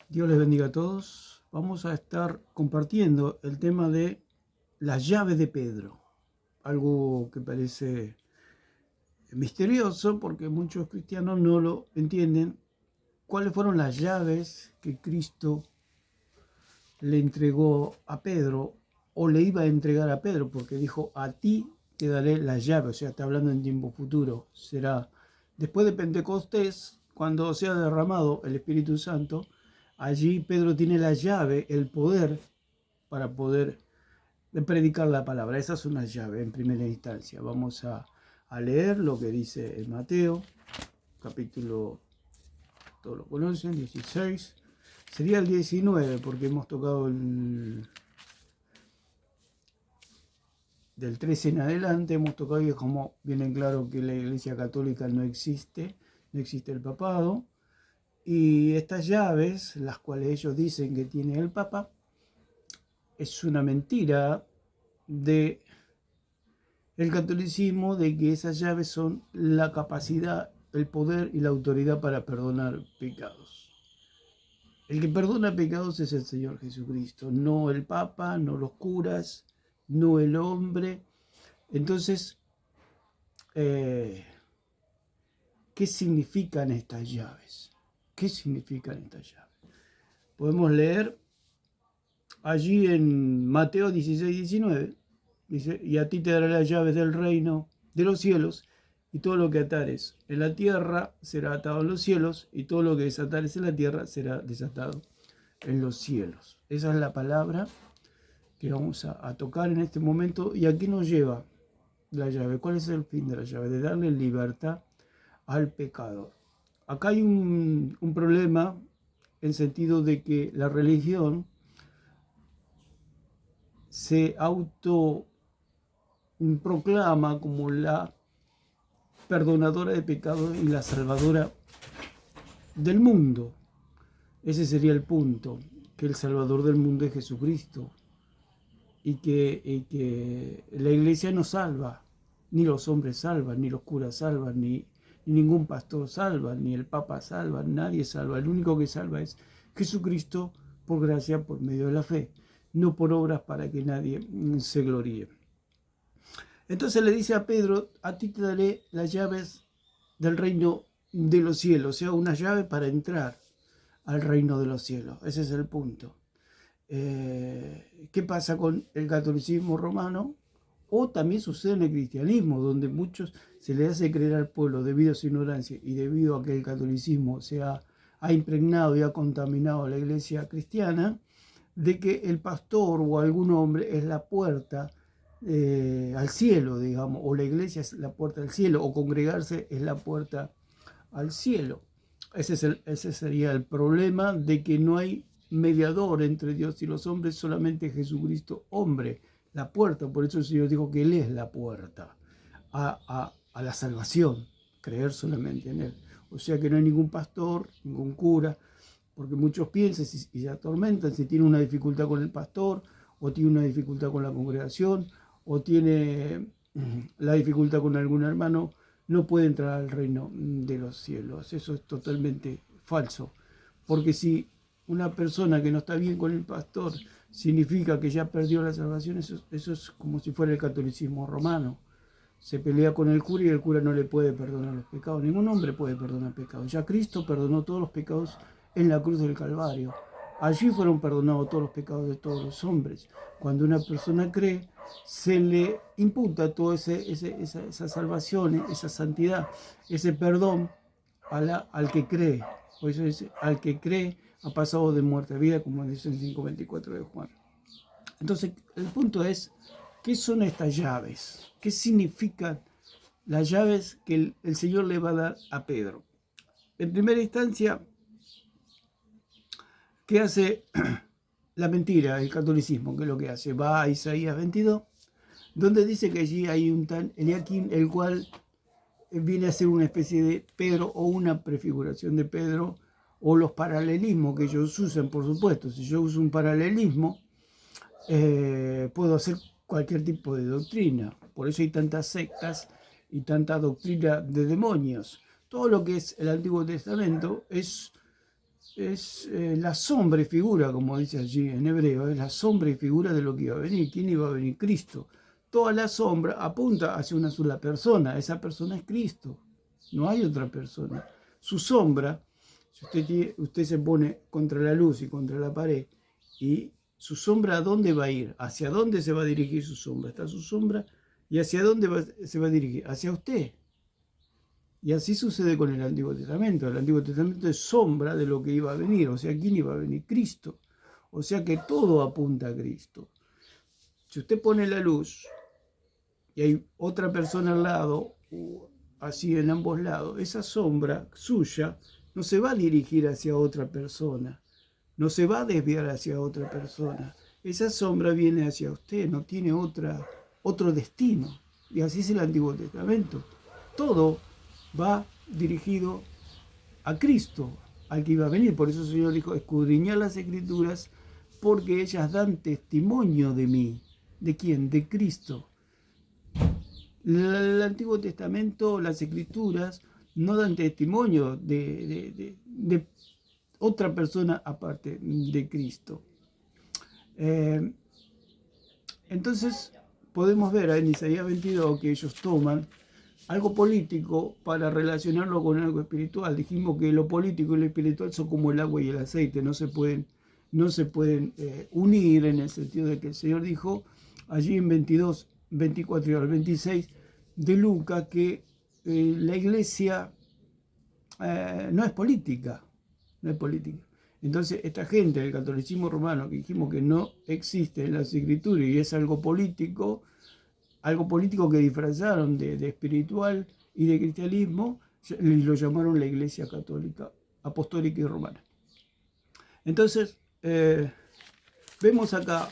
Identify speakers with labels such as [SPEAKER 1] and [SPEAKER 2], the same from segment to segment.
[SPEAKER 1] Dios les bendiga a todos. Vamos a estar compartiendo el tema de las llaves de Pedro. Algo que parece misterioso porque muchos cristianos no lo entienden. ¿Cuáles fueron las llaves que Cristo le entregó a Pedro o le iba a entregar a Pedro? Porque dijo, a ti te daré las llaves. O sea, está hablando en tiempo futuro. Será después de Pentecostés, cuando sea derramado el Espíritu Santo. Allí Pedro tiene la llave, el poder para poder predicar la palabra. Esa es una llave en primera instancia. Vamos a leer lo que dice en Mateo, capítulo, todos lo conocen, 16. Sería el 19 porque hemos tocado del 13 en adelante. Hemos tocado y es como viene claro que la Iglesia Católica no existe el papado. Y estas llaves, las cuales ellos dicen que tiene el Papa, es una mentira de el catolicismo, de que esas llaves son la capacidad, el poder y la autoridad para perdonar pecados. El que perdona pecados es el Señor Jesucristo, no el Papa, no los curas, no el hombre. Entonces, ¿qué significan estas llaves? ¿Qué significan estas llaves? Podemos leer allí en Mateo 16-19, dice, y a ti te daré las llaves del reino de los cielos, y todo lo que atares en la tierra será atado en los cielos, y todo lo que desatares en la tierra será desatado en los cielos. Esa es la palabra que vamos a tocar en este momento. ¿Y a qué nos lleva la llave? ¿Cuál es el fin de la llave? De darle libertad al pecador. Acá hay un problema en sentido de que la religión se autoproclama como la perdonadora de pecados y la salvadora del mundo. Ese sería el punto, que el salvador del mundo es Jesucristo y que la iglesia no salva, ni los hombres salvan, ni los curas salvan, ni ningún pastor salva, ni el papa salva, nadie salva. El único que salva es Jesucristo por gracia, por medio de la fe, no por obras para que nadie se gloríe. Entonces le dice a Pedro, a ti te daré las llaves del reino de los cielos, o sea, una llave para entrar al reino de los cielos. Ese es el punto. ¿Qué pasa con el catolicismo romano? O también sucede en el cristianismo, donde muchos se le hace creer al pueblo debido a su ignorancia y debido a que el catolicismo ha impregnado y ha contaminado a la iglesia cristiana, de que el pastor o algún hombre es la puerta al cielo, digamos, o la iglesia es la puerta al cielo, o congregarse es la puerta al cielo. Ese sería el problema, de que no hay mediador entre Dios y los hombres, solamente Jesucristo, hombre, la puerta. Por eso el Señor dijo que Él es la puerta a la salvación, creer solamente en Él. O sea que no hay ningún pastor, ningún cura, porque muchos piensan y se atormentan si tiene una dificultad con el pastor, o tiene una dificultad con la congregación, o tiene la dificultad con algún hermano, no puede entrar al reino de los cielos. Eso es totalmente falso, porque si una persona que no está bien con el pastor significa que ya perdió la salvación, eso es como si fuera el catolicismo romano. Se pelea con el cura y el cura no le puede perdonar los pecados. Ningún hombre puede perdonar pecados. Ya Cristo perdonó todos los pecados en la cruz del Calvario. Allí fueron perdonados todos los pecados de todos los hombres. Cuando una persona cree, se le imputa toda esa salvación, esa santidad, ese perdón al que cree. Por eso dice, al que cree ha pasado de muerte a vida, como dice en 5:24 de Juan. Entonces, el punto es, ¿qué son estas llaves? ¿Qué significan las llaves que el Señor le va a dar a Pedro? En primera instancia, ¿qué hace la mentira, el catolicismo? ¿Qué es lo que hace? Va a Isaías 22, donde dice que allí hay un tal Eliakim, el cual viene a ser una especie de Pedro o una prefiguración de Pedro, o los paralelismos que ellos usan, por supuesto. Si yo uso un paralelismo, puedo hacer cualquier tipo de doctrina. Por eso hay tantas sectas y tanta doctrina de demonios. Todo lo que es el Antiguo Testamento es es la sombra y figura, como dice allí en hebreo, es la sombra y figura de lo que iba a venir. ¿Quién iba a venir? Cristo. Toda la sombra apunta hacia una sola persona. Esa persona es Cristo. No hay otra persona. Su sombra, si usted se pone contra la luz y contra la pared, y su sombra, ¿a dónde va a ir? ¿Hacia dónde se va a dirigir su sombra? Está su sombra, y ¿hacia dónde se va a dirigir? Hacia usted. Y así sucede con el Antiguo Testamento. El Antiguo Testamento es sombra de lo que iba a venir. O sea, ¿quién iba a venir? Cristo. O sea que todo apunta a Cristo. Si usted pone la luz y hay otra persona al lado, o así en ambos lados, esa sombra suya no se va a dirigir hacia otra persona, no se va a desviar hacia otra persona. Esa sombra viene hacia usted, no tiene otro destino. Y así es el Antiguo Testamento. Todo va dirigido a Cristo, al que iba a venir. Por eso el Señor dijo, escudriñad las Escrituras, porque ellas dan testimonio de mí. ¿De quién? De Cristo. El Antiguo Testamento, las Escrituras, no dan testimonio de otra persona aparte de Cristo. Entonces podemos ver en Isaías 22 que ellos toman algo político para relacionarlo con algo espiritual. Dijimos que lo político y lo espiritual son como el agua y el aceite, no se pueden unir, en el sentido de que el Señor dijo allí en 22, 24 y al 26 de Lucas que la iglesia no es política, no es política. Entonces esta gente del catolicismo romano, que dijimos que no existe en las escrituras y es algo político que disfrazaron de espiritual y de cristianismo, y lo llamaron la Iglesia Católica, Apostólica y Romana. Entonces, vemos acá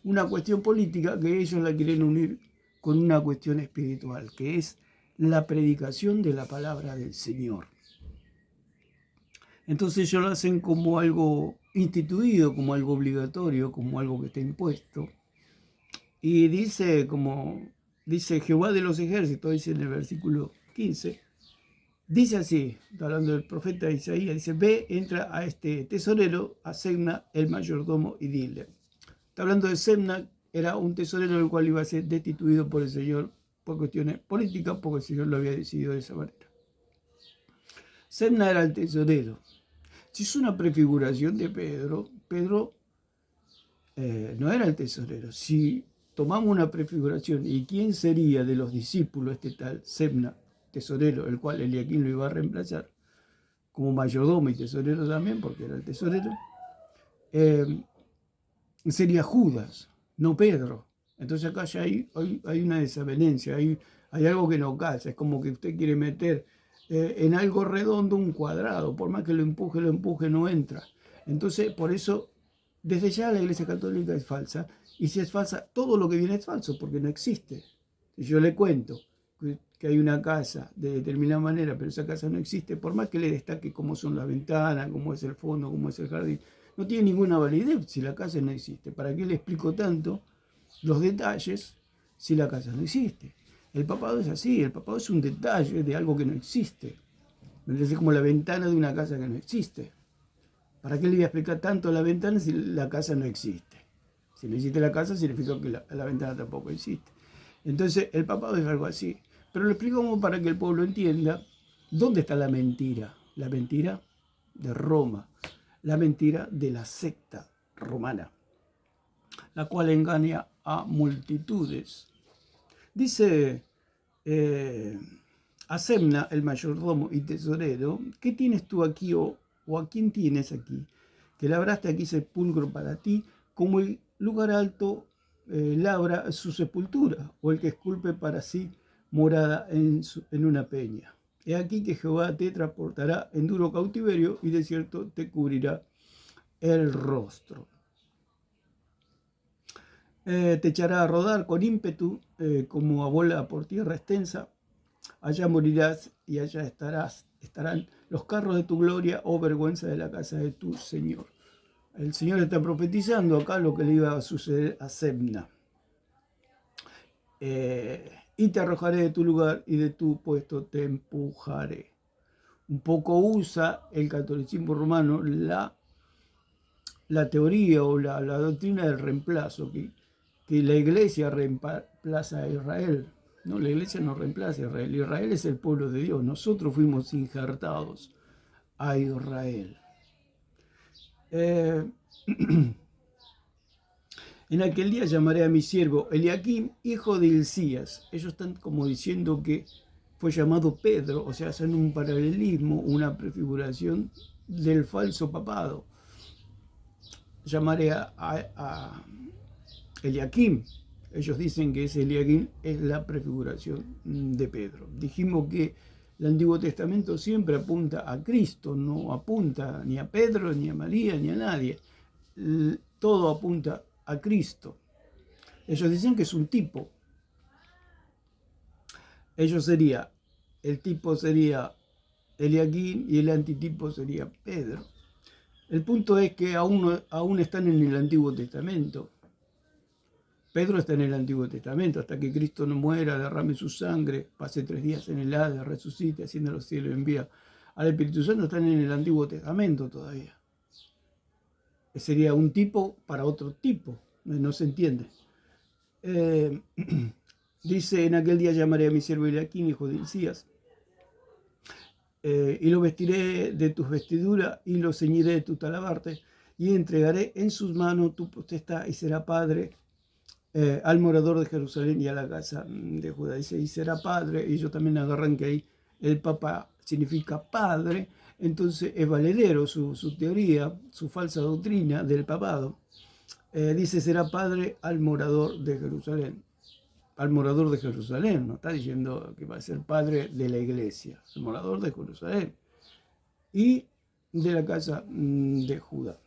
[SPEAKER 1] una cuestión política que ellos la quieren unir con una cuestión espiritual, que es la predicación de la palabra del Señor. Entonces ellos lo hacen como algo instituido, como algo obligatorio, como algo que está impuesto. Y dice, como dice Jehová de los ejércitos, dice en el versículo 15, dice así, está hablando del profeta Isaías, dice, ve, entra a este tesorero, a Sebna, el mayordomo, y dile. Está hablando de Sebna, era un tesorero el cual iba a ser destituido por el Señor por cuestiones políticas, porque el Señor lo había decidido de esa manera. Sebna era el tesorero. Si es una prefiguración de Pedro, Pedro no era el tesorero. Si tomamos una prefiguración, ¿y quién sería de los discípulos este tal Sebna, tesorero, el cual Eliaquín lo iba a reemplazar como mayordomo y tesorero también, porque era el tesorero? Sería Judas, no Pedro. Entonces acá ya hay una desavenencia, hay algo que no calza. Es como que usted quiere meter en algo redondo un cuadrado, por más que lo empuje, no entra. Entonces, por eso, desde ya la Iglesia Católica es falsa, y si es falsa, todo lo que viene es falso, porque no existe. Si yo le cuento que hay una casa de determinada manera, pero esa casa no existe, por más que le destaque cómo son las ventanas, cómo es el fondo, cómo es el jardín, no tiene ninguna validez si la casa no existe. ¿Para qué le explico tanto los detalles si la casa no existe? El papado es así, el papado es un detalle de algo que no existe. Es como la ventana de una casa que no existe. ¿Para qué le voy a explicar tanto la ventana si la casa no existe? Si no existe la casa, significa que la ventana tampoco existe. Entonces, el papado es algo así. Pero lo explicamos para que el pueblo entienda dónde está la mentira. La mentira de Roma. La mentira de la secta romana, la cual engaña a multitudes. Dice a Sebna, el mayordomo y tesorero, ¿qué tienes tú aquí o a quién tienes aquí? Que labraste aquí sepulcro para ti, como el lugar alto labra su sepultura, o el que esculpe para sí morada en una peña. He aquí que Jehová te transportará en duro cautiverio y de cierto te cubrirá el rostro. Te echará a rodar con ímpetu como a bola por tierra extensa. Allá morirás y allá estarán los carros de tu gloria, oh vergüenza de la casa de tu Señor. El Señor está profetizando acá lo que le iba a suceder a Sebna. Y te arrojaré de tu lugar y de tu puesto te empujaré. un poco usa el catolicismo romano la teoría o la doctrina del reemplazo, que la iglesia reemplaza a Israel. No, la iglesia no reemplaza a Israel. Israel es el pueblo de Dios. Nosotros fuimos injertados a Israel. En aquel día llamaré a mi siervo Eliaquim, hijo de Hilcías. Ellos están como diciendo que fue llamado Pedro, o sea, hacen un paralelismo, una prefiguración del falso papado. Llamaré a Eliaquim. Ellos dicen que ese Eliaquim es la prefiguración de Pedro. Dijimos que el Antiguo Testamento siempre apunta a Cristo, no apunta ni a Pedro, ni a María, ni a nadie. Todo apunta a Cristo. Ellos dicen que es un tipo. El tipo sería Eliaquim y el antitipo sería Pedro. El punto es que aún están en el Antiguo Testamento. Pedro está en el Antiguo Testamento, hasta que Cristo no muera, derrame su sangre, pase 3 días en el Hades, resucite, asciende a los cielos y envía al Espíritu Santo, están en el Antiguo Testamento todavía. Sería un tipo para otro tipo, no se entiende. Dice, en aquel día llamaré a mi siervo Eliaquim, hijo de Hilcías, y lo vestiré de tus vestiduras y lo ceñiré de tu talabarte, y entregaré en sus manos tu potestad y será padre al morador de Jerusalén y a la casa de Judá. Dice, y será padre, y ellos también agarran que ahí el Papa significa padre, entonces es valedero su teoría, su falsa doctrina del papado. Dice, será padre al morador de Jerusalén. Al morador de Jerusalén, no está diciendo que va a ser padre de la iglesia, el morador de Jerusalén y de la casa de Judá.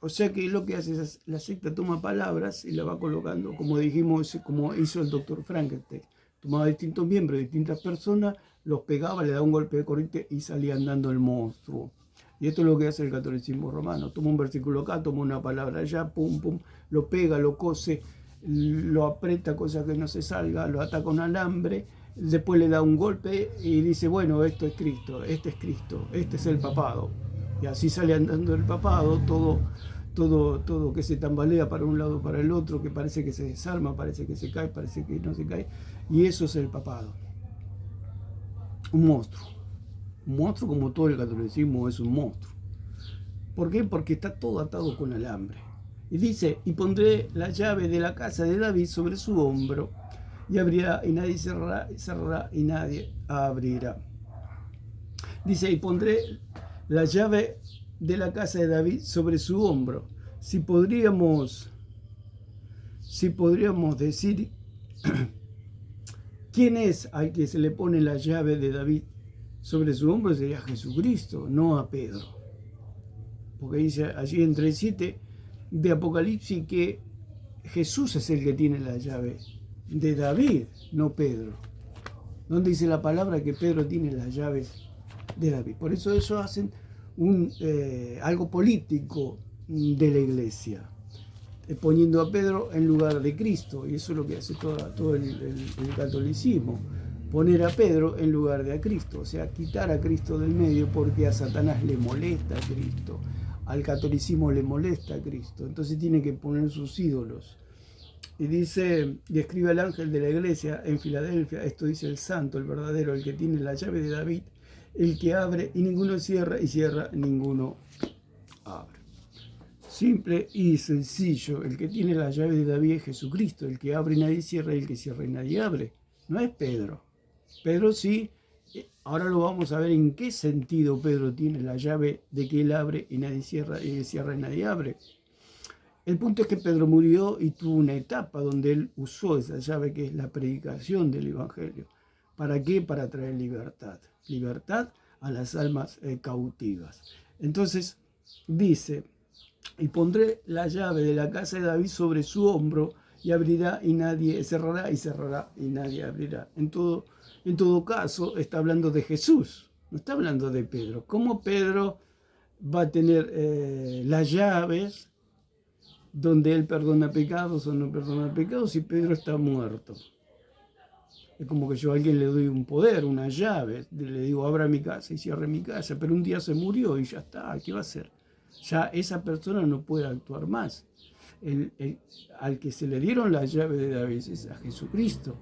[SPEAKER 1] O sea que lo que hace es la secta toma palabras y la va colocando, como dijimos, como hizo el doctor Frankenstein. Tomaba distintos miembros de distintas personas, los pegaba, le daba un golpe de corriente y salía andando el monstruo. Y esto es lo que hace el catolicismo romano. Toma un versículo acá, toma una palabra allá, pum, pum, lo pega, lo cose, lo aprieta, cosa que no se salga, lo ata con alambre, después le da un golpe y dice, bueno, esto es Cristo, este es el papado. Y así sale andando el papado, todo que se tambalea para un lado, para el otro, que parece que se desarma, parece que se cae, parece que no se cae. Y eso es el papado. Un monstruo. Un monstruo, como todo el catolicismo es un monstruo. ¿Por qué? Porque está todo atado con alambre. Y dice, y pondré la llave de la casa de David sobre su hombro, y abrirá y nadie cerrará, y cerrará y nadie abrirá. Dice, y pondré la llave de la casa de David sobre su hombro. Si podríamos decir quién es al que se le pone la llave de David sobre su hombro, sería Jesucristo, no a Pedro. Porque dice allí en 3:7 de Apocalipsis que Jesús es el que tiene la llave de David, no Pedro. Donde dice la palabra que Pedro tiene las llaves de David. Por eso ellos hacen algo político de la iglesia, poniendo a Pedro en lugar de Cristo. Y eso es lo que hace todo el catolicismo. Poner a Pedro en lugar de a Cristo, o sea, quitar a Cristo del medio, porque a Satanás le molesta a Cristo, al catolicismo le molesta a Cristo, entonces tiene que poner sus ídolos. Y dice, y escribe al ángel de la iglesia en Filadelfia, esto dice el santo, el verdadero, el que tiene la llave de David, el que abre y ninguno cierra, y cierra ninguno abre. Simple y sencillo, el que tiene la llave de David es Jesucristo, el que abre y nadie cierra, y el que cierra y nadie abre. No es Pedro. Pedro sí, ahora lo vamos a ver en qué sentido Pedro tiene la llave de que él abre y nadie cierra, y cierra y nadie abre. El punto es que Pedro murió y tuvo una etapa donde él usó esa llave, que es la predicación del Evangelio. ¿Para qué? Para traer libertad. Libertad a las almas cautivas. Entonces dice, y pondré la llave de la casa de David sobre su hombro, y abrirá y nadie cerrará, y cerrará y nadie abrirá. En todo caso, está hablando de Jesús, no está hablando de Pedro. ¿Cómo Pedro va a tener las llaves donde él perdona pecados o no perdona pecados si Pedro está muerto? Es como que yo a alguien le doy un poder, una llave, le digo abra mi casa y cierre mi casa, pero un día se murió y ya está, ¿qué va a hacer? Ya esa persona no puede actuar más. Al que se le dieron la llave de David es a Jesucristo.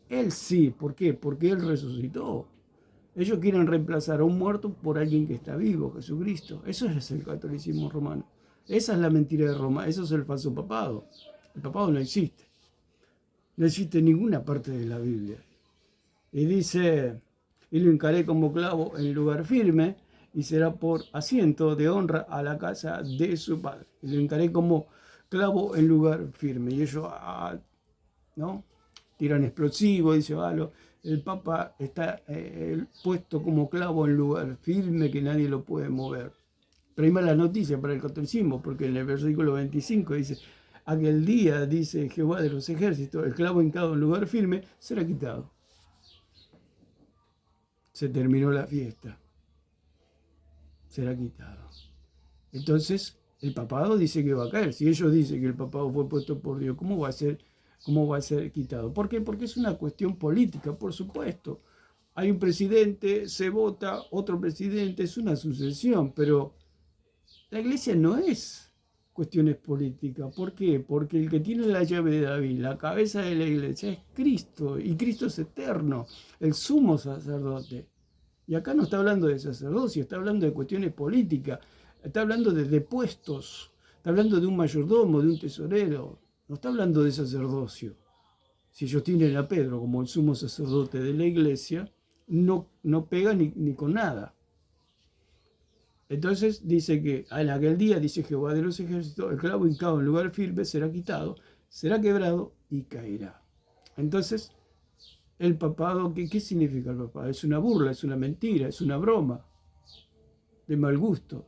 [SPEAKER 1] Él sí, ¿por qué? Porque Él resucitó. Ellos quieren reemplazar a un muerto por alguien que está vivo, Jesucristo. Eso es el catolicismo romano. Esa es la mentira de Roma, eso es el falso papado. El papado no existe. No existe en ninguna parte de la Biblia. Y dice, y lo encaré como clavo en lugar firme, y será por asiento de honra a la casa de su padre. Y lo encaré como clavo en lugar firme. Y ellos, ¿no? Tiran explosivos, dice, el Papa está puesto como clavo en lugar firme que nadie lo puede mover. Pero hay mala noticia para el catolicismo, porque en el versículo 25 dice, aquel día, dice Jehová de los ejércitos, el clavo hincado en lugar firme será quitado. Se terminó la fiesta. Será quitado. Entonces, el papado dice que va a caer. Si ellos dicen que el papado fue puesto por Dios, ¿cómo va a ser quitado? ¿Por qué? Porque es una cuestión política, por supuesto. Hay un presidente, se vota, otro presidente, es una sucesión, pero la iglesia no es cuestiones políticas. ¿Por qué? Porque el que tiene la llave de David, la cabeza de la iglesia, es Cristo, y Cristo es eterno, el sumo sacerdote. Y acá no está hablando de sacerdocio, está hablando de cuestiones políticas, está hablando de puestos, está hablando de un mayordomo, de un tesorero, no está hablando de sacerdocio. Si ellos tienen a Pedro como el sumo sacerdote de la iglesia, no pega ni con nada. Entonces dice que en aquel día, dice Jehová de los ejércitos, el clavo hincado en lugar firme será quitado, será quebrado y caerá. Entonces, el papado, ¿qué significa el papado? Es una burla, es una mentira, es una broma de mal gusto.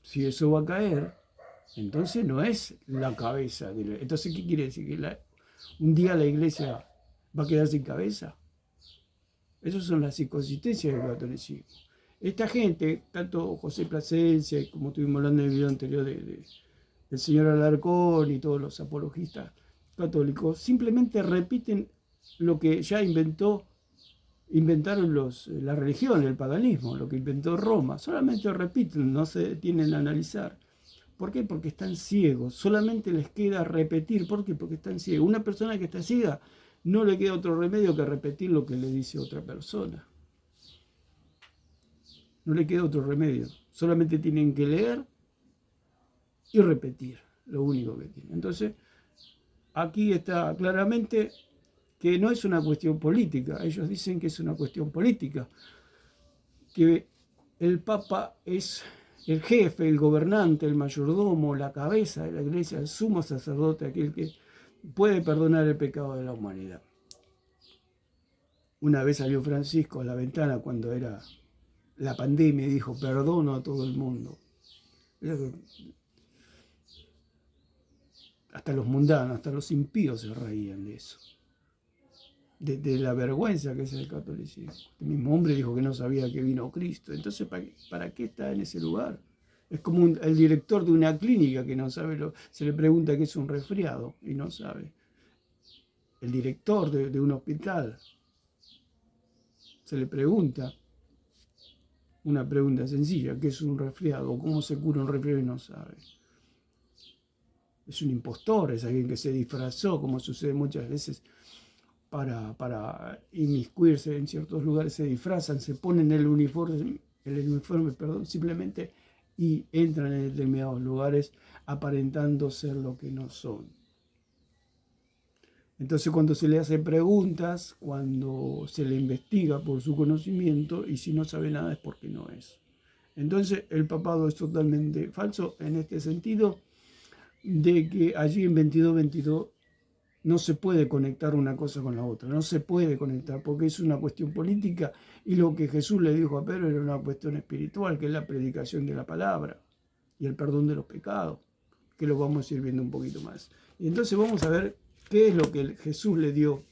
[SPEAKER 1] Si eso va a caer, entonces no es la cabeza. Entonces, ¿qué quiere decir? ¿Que un día la iglesia va a quedar sin cabeza? Esas son las inconsistencias del catolicismo. Esta gente, tanto José Plasencia, como estuvimos hablando en el video anterior del señor Alarcón y todos los apologistas católicos, simplemente repiten lo que ya inventaron la religión, el paganismo, lo que inventó Roma. Solamente repiten, no se detienen a analizar. ¿Por qué? Porque están ciegos. Solamente les queda repetir. ¿Por qué? Porque están ciegos. Una persona que está ciega no le queda otro remedio que repetir lo que le dice otra persona. No le queda otro remedio. Solamente tienen que leer y repetir. Lo único que tienen. Entonces, aquí está claramente que no es una cuestión política. Ellos dicen que es una cuestión política. Que el Papa es el jefe, el gobernante, el mayordomo, la cabeza de la iglesia, el sumo sacerdote, aquel que puede perdonar el pecado de la humanidad. Una vez salió Francisco a la ventana cuando era la pandemia y dijo, perdono a todo el mundo. Hasta los mundanos, hasta los impíos se reían de eso. De la vergüenza que es el catolicismo. El mismo hombre dijo que no sabía que vino Cristo. Entonces, ¿para qué está en ese lugar? Es como el director de una clínica que no sabe, se le pregunta qué es un resfriado y no sabe. El director de un hospital se le pregunta una pregunta sencilla, ¿qué es un resfriado? ¿Cómo se cura un resfriado y no sabe? Es un impostor, es alguien que se disfrazó, como sucede muchas veces, para inmiscuirse en ciertos lugares, se disfrazan, se ponen el uniforme, simplemente y entran en determinados lugares aparentando ser lo que no son. Entonces cuando se le hacen preguntas, cuando se le investiga por su conocimiento y si no sabe nada es porque no es. Entonces el papado es totalmente falso en este sentido de que allí en 22:22 no se puede conectar una cosa con la otra, no se puede conectar porque es una cuestión política y lo que Jesús le dijo a Pedro era una cuestión espiritual, que es la predicación de la palabra y el perdón de los pecados, que lo vamos a ir viendo un poquito más. Y entonces vamos a ver qué es lo que Jesús le dio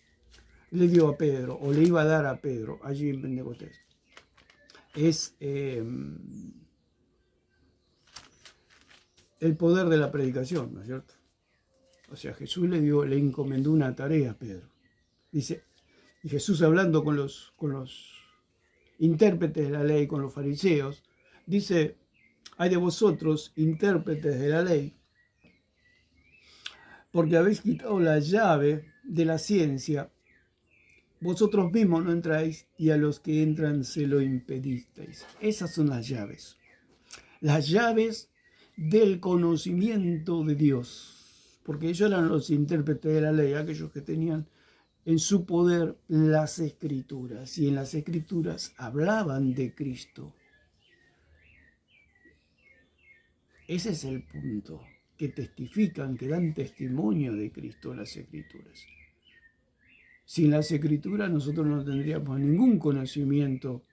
[SPEAKER 1] a Pedro o le iba a dar a Pedro allí en Pentecostés. Es el poder de la predicación, ¿no es cierto? O sea, Jesús le encomendó una tarea a Pedro. Dice, y Jesús hablando con los intérpretes de la ley, con los fariseos, dice, hay de vosotros, intérpretes de la ley, porque habéis quitado la llave de la ciencia, vosotros mismos no entráis y a los que entran se lo impedisteis. Esas son las llaves del conocimiento de Dios, porque ellos eran los intérpretes de la ley, aquellos que tenían en su poder las escrituras, y en las escrituras hablaban de Cristo. Ese es el punto, que testifican, que dan testimonio de Cristo las escrituras. Sin las escrituras nosotros no tendríamos ningún conocimiento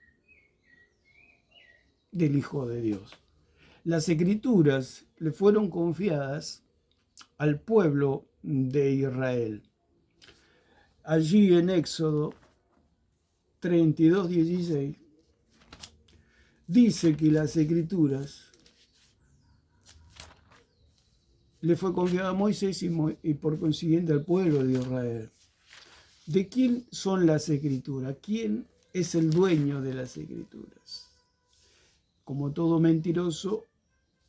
[SPEAKER 1] del Hijo de Dios. Las escrituras le fueron confiadas al pueblo de Israel. Allí en Éxodo 32:16 dice que las escrituras le fue confiada a Moisés y por consiguiente al pueblo de Israel. ¿De quién son las escrituras? ¿Quién es el dueño de las escrituras? Como todo mentiroso,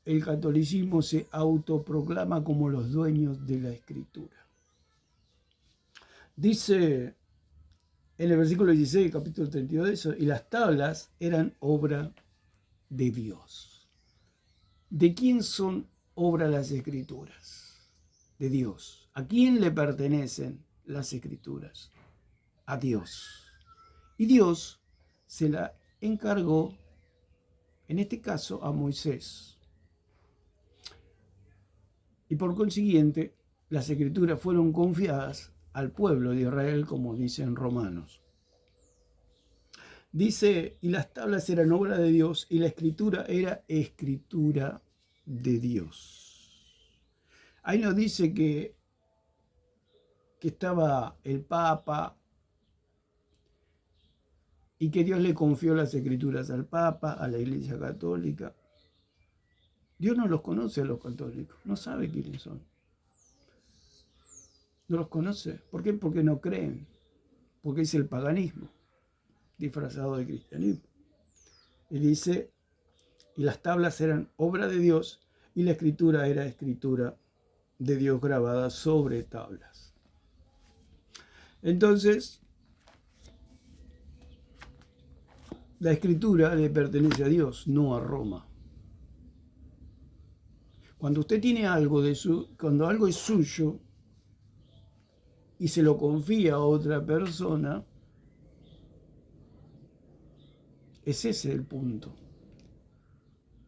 [SPEAKER 1] el catolicismo se autoproclama como los dueños de la escritura. Dice en el versículo 16, capítulo 32, eso, y las tablas eran obra de Dios. ¿De quién son obra las escrituras? De Dios. ¿A quién le pertenecen las escrituras? A Dios. Y Dios se la encargó, en este caso, a Moisés. Y por consiguiente, las escrituras fueron confiadas al pueblo de Israel, como dice en Romanos. Dice, y las tablas eran obra de Dios, y la escritura era escritura de Dios. Ahí nos dice que estaba el Papa y que Dios le confió las escrituras al Papa, a la Iglesia Católica. Dios no los conoce a los católicos, no sabe quiénes son. No los conoce. ¿Por qué? Porque no creen. Porque es el paganismo disfrazado de cristianismo. Y dice, y las tablas eran obra de Dios y la escritura era escritura de Dios grabada sobre tablas. Entonces, la escritura le pertenece a Dios, no a Roma. Cuando usted tiene algo cuando algo es suyo y se lo confía a otra persona, ese es el punto.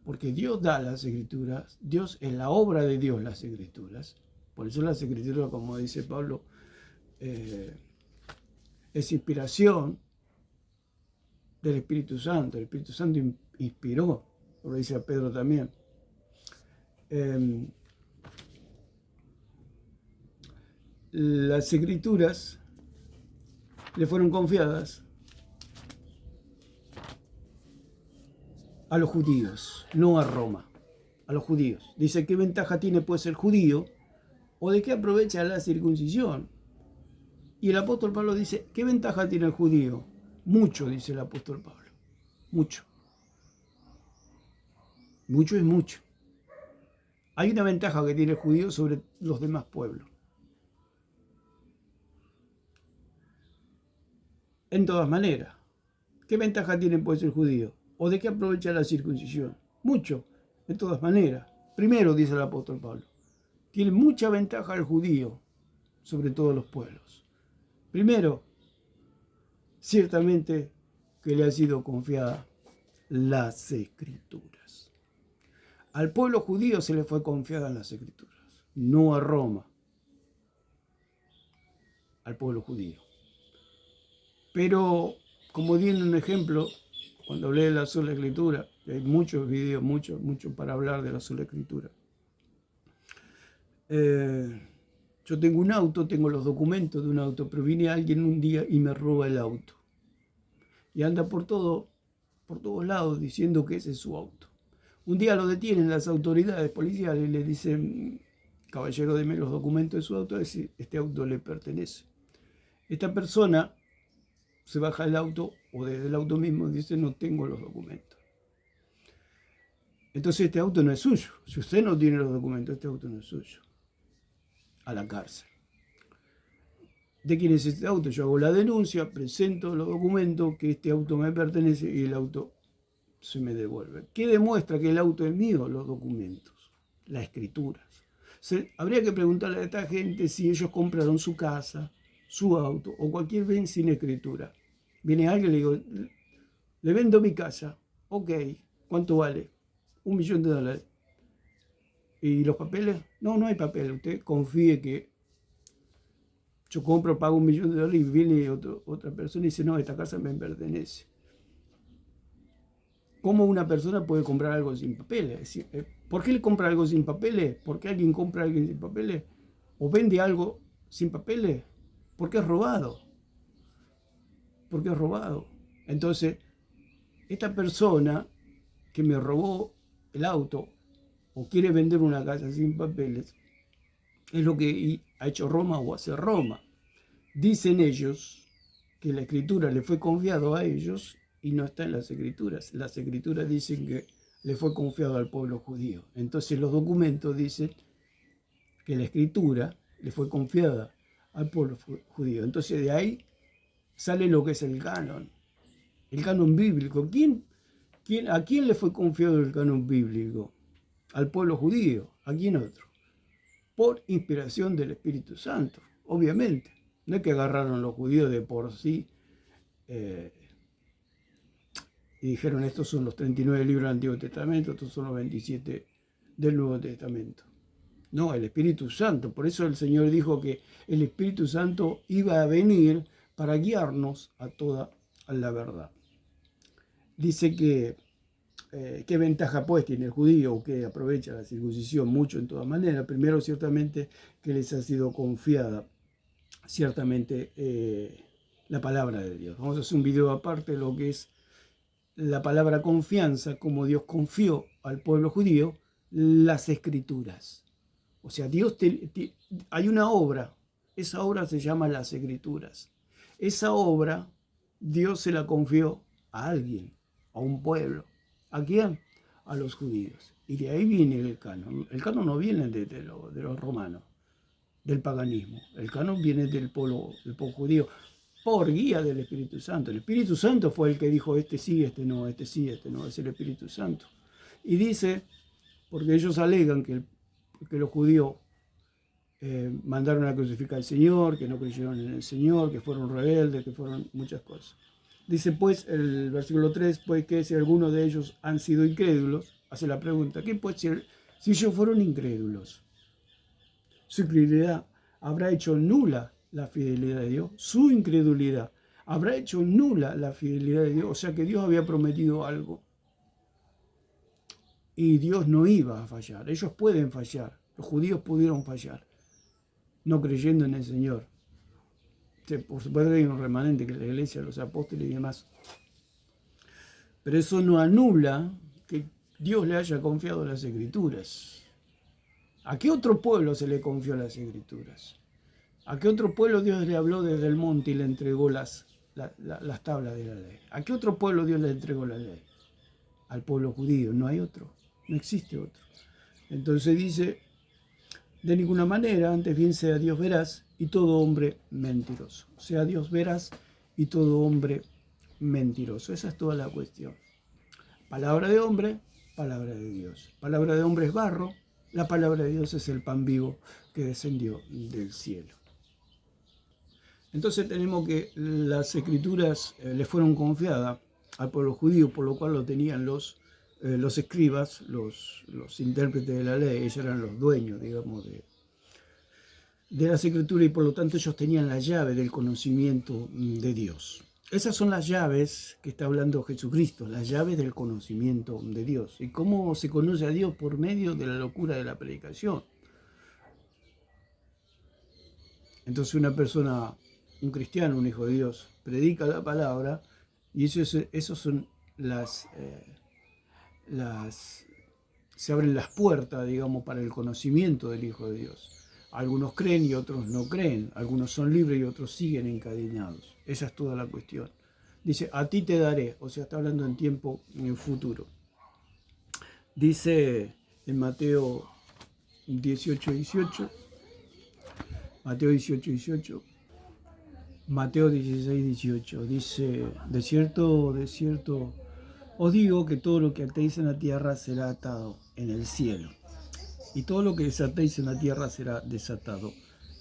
[SPEAKER 1] Porque Dios da las escrituras, Dios es la obra de Dios las escrituras. Por eso las escrituras, como dice Pablo, es inspiración del Espíritu Santo. El Espíritu Santo inspiró, lo dice a Pedro también. Las escrituras le fueron confiadas a los judíos, no a Roma, a los judíos. Dice, ¿qué ventaja tiene pues el judío o de qué aprovecha la circuncisión? Y el apóstol Pablo dice, ¿qué ventaja tiene el judío? Mucho, dice el apóstol Pablo, mucho. Mucho es mucho. Hay una ventaja que tiene el judío sobre los demás pueblos. En todas maneras. ¿Qué ventaja tiene pues el judío? ¿O de qué aprovecha la circuncisión? Mucho, en todas maneras. Primero, dice el apóstol Pablo, tiene mucha ventaja el judío sobre todos los pueblos. Primero, ciertamente que le ha sido confiada las escrituras. Al pueblo judío se le fue confiada las escrituras, no a Roma, al pueblo judío. Pero, como di en un ejemplo, cuando hablé de la sola escritura, hay muchos videos, mucho para hablar de la sola escritura. Yo tengo un auto, tengo los documentos de un auto, pero viene alguien un día y me roba el auto. Y anda por todos lados diciendo que ese es su auto. Un día lo detienen las autoridades policiales y le dicen, caballero, deme los documentos de su auto, decir, este auto le pertenece. Esta persona se baja del auto o desde el auto mismo dice, no tengo los documentos. Entonces este auto no es suyo. Si usted no tiene los documentos, este auto no es suyo. A la cárcel. ¿De quién es este auto? Yo hago la denuncia, presento los documentos, que este auto me pertenece y el auto se me devuelve. ¿Qué demuestra que el auto es mío? Los documentos, las escrituras. Habría que preguntarle a esta gente si ellos compraron su casa, su auto o cualquier bien sin escritura. Viene alguien y le digo, le vendo mi casa. Ok, ¿cuánto vale? $1.000.000. ¿Y los papeles? No, no hay papeles. Usted confíe que yo compro, pago $1.000.000 y viene otra persona y dice, no, esta casa me pertenece. ¿Cómo una persona puede comprar algo sin papeles? Es decir, ¿por qué le compra algo sin papeles? ¿Por qué alguien compra algo sin papeles? ¿O vende algo sin papeles? Porque es robado. Porque es robado. Entonces, esta persona que me robó el auto o quiere vender una casa sin papeles, es lo que ha hecho Roma o hace Roma. Dicen ellos que la escritura le fue confiado a ellos y no está en las escrituras. Las escrituras dicen que le fue confiado al pueblo judío. Entonces los documentos dicen que la escritura le fue confiada al pueblo judío. Entonces de ahí sale lo que es el canon bíblico. ¿A quién le fue confiado el canon bíblico? Al pueblo judío. ¿A quién otro? Por inspiración del Espíritu Santo, obviamente. No es que agarraron los judíos de por sí y dijeron, estos son los 39 libros del Antiguo Testamento, estos son los 27 del Nuevo Testamento. No, el Espíritu Santo. Por eso el Señor dijo que el Espíritu Santo iba a venir para guiarnos a toda la verdad. Dice que qué ventaja pues tiene el judío que aprovecha la circuncisión mucho en todas maneras. Primero, ciertamente, que les ha sido confiada, ciertamente, la palabra de Dios. Vamos a hacer un video aparte de lo que es la palabra confianza, como Dios confió al pueblo judío las escrituras. O sea, Dios hay una obra, esa obra se llama las escrituras. Esa obra Dios se la confió a alguien, a un pueblo. ¿A quién? A los judíos. Y de ahí viene el canon. El canon no viene de los romanos, del paganismo. El canon viene del pueblo judío, por guía del Espíritu Santo. El Espíritu Santo fue el que dijo, este sí, este no, este sí, este no, es el Espíritu Santo. Y dice, porque ellos alegan que los judíos mandaron a crucificar al Señor, que no creyeron en el Señor, que fueron rebeldes, que fueron muchas cosas. Dice pues el versículo 3, pues que si algunos de ellos han sido incrédulos, hace la pregunta, ¿qué puede ser si ellos fueron incrédulos? Su incredulidad habrá hecho nula la fidelidad de Dios, su incredulidad habrá hecho nula la fidelidad de Dios, o sea que Dios había prometido algo y Dios no iba a fallar. Ellos pueden fallar, los judíos pudieron fallar, no creyendo en el Señor. Por supuesto hay un remanente que es la iglesia, los apóstoles y demás. Pero eso no anula que Dios le haya confiado las escrituras. ¿A qué otro pueblo se le confió las escrituras? ¿A qué otro pueblo Dios le habló desde el monte y le entregó las tablas de la ley? ¿A qué otro pueblo Dios le entregó la ley? Al pueblo judío. No hay otro, no existe otro. Entonces dice, de ninguna manera, antes bien sea Dios veraz y todo hombre mentiroso. Sea Dios veraz y todo hombre mentiroso. Esa es toda la cuestión. Palabra de hombre, palabra de Dios. Palabra de hombre es barro, la palabra de Dios es el pan vivo que descendió del cielo. Entonces tenemos que las escrituras le fueron confiadas al pueblo judío, por lo cual lo tenían los escribas, los intérpretes de la ley. Ellos eran los dueños, digamos, de las escrituras y por lo tanto ellos tenían la llave del conocimiento de Dios. Esas son las llaves que está hablando Jesucristo, las llaves del conocimiento de Dios. ¿Y cómo se conoce a Dios? Por medio de la locura de la predicación. Entonces una persona, un cristiano, un hijo de Dios, predica la palabra y esos son las se abren las puertas, digamos, para el conocimiento del Hijo de Dios. Algunos creen y otros no creen, algunos son libres y otros siguen encadenados. Esa es toda la cuestión. Dice, a ti te daré, o sea, está hablando en tiempo, en el futuro. Dice en Mateo 18:18, Mateo 18:18, Mateo 16:18, dice, de cierto, os digo que todo lo que atéis en la tierra será atado en el cielo, y todo lo que desatéis en la tierra será desatado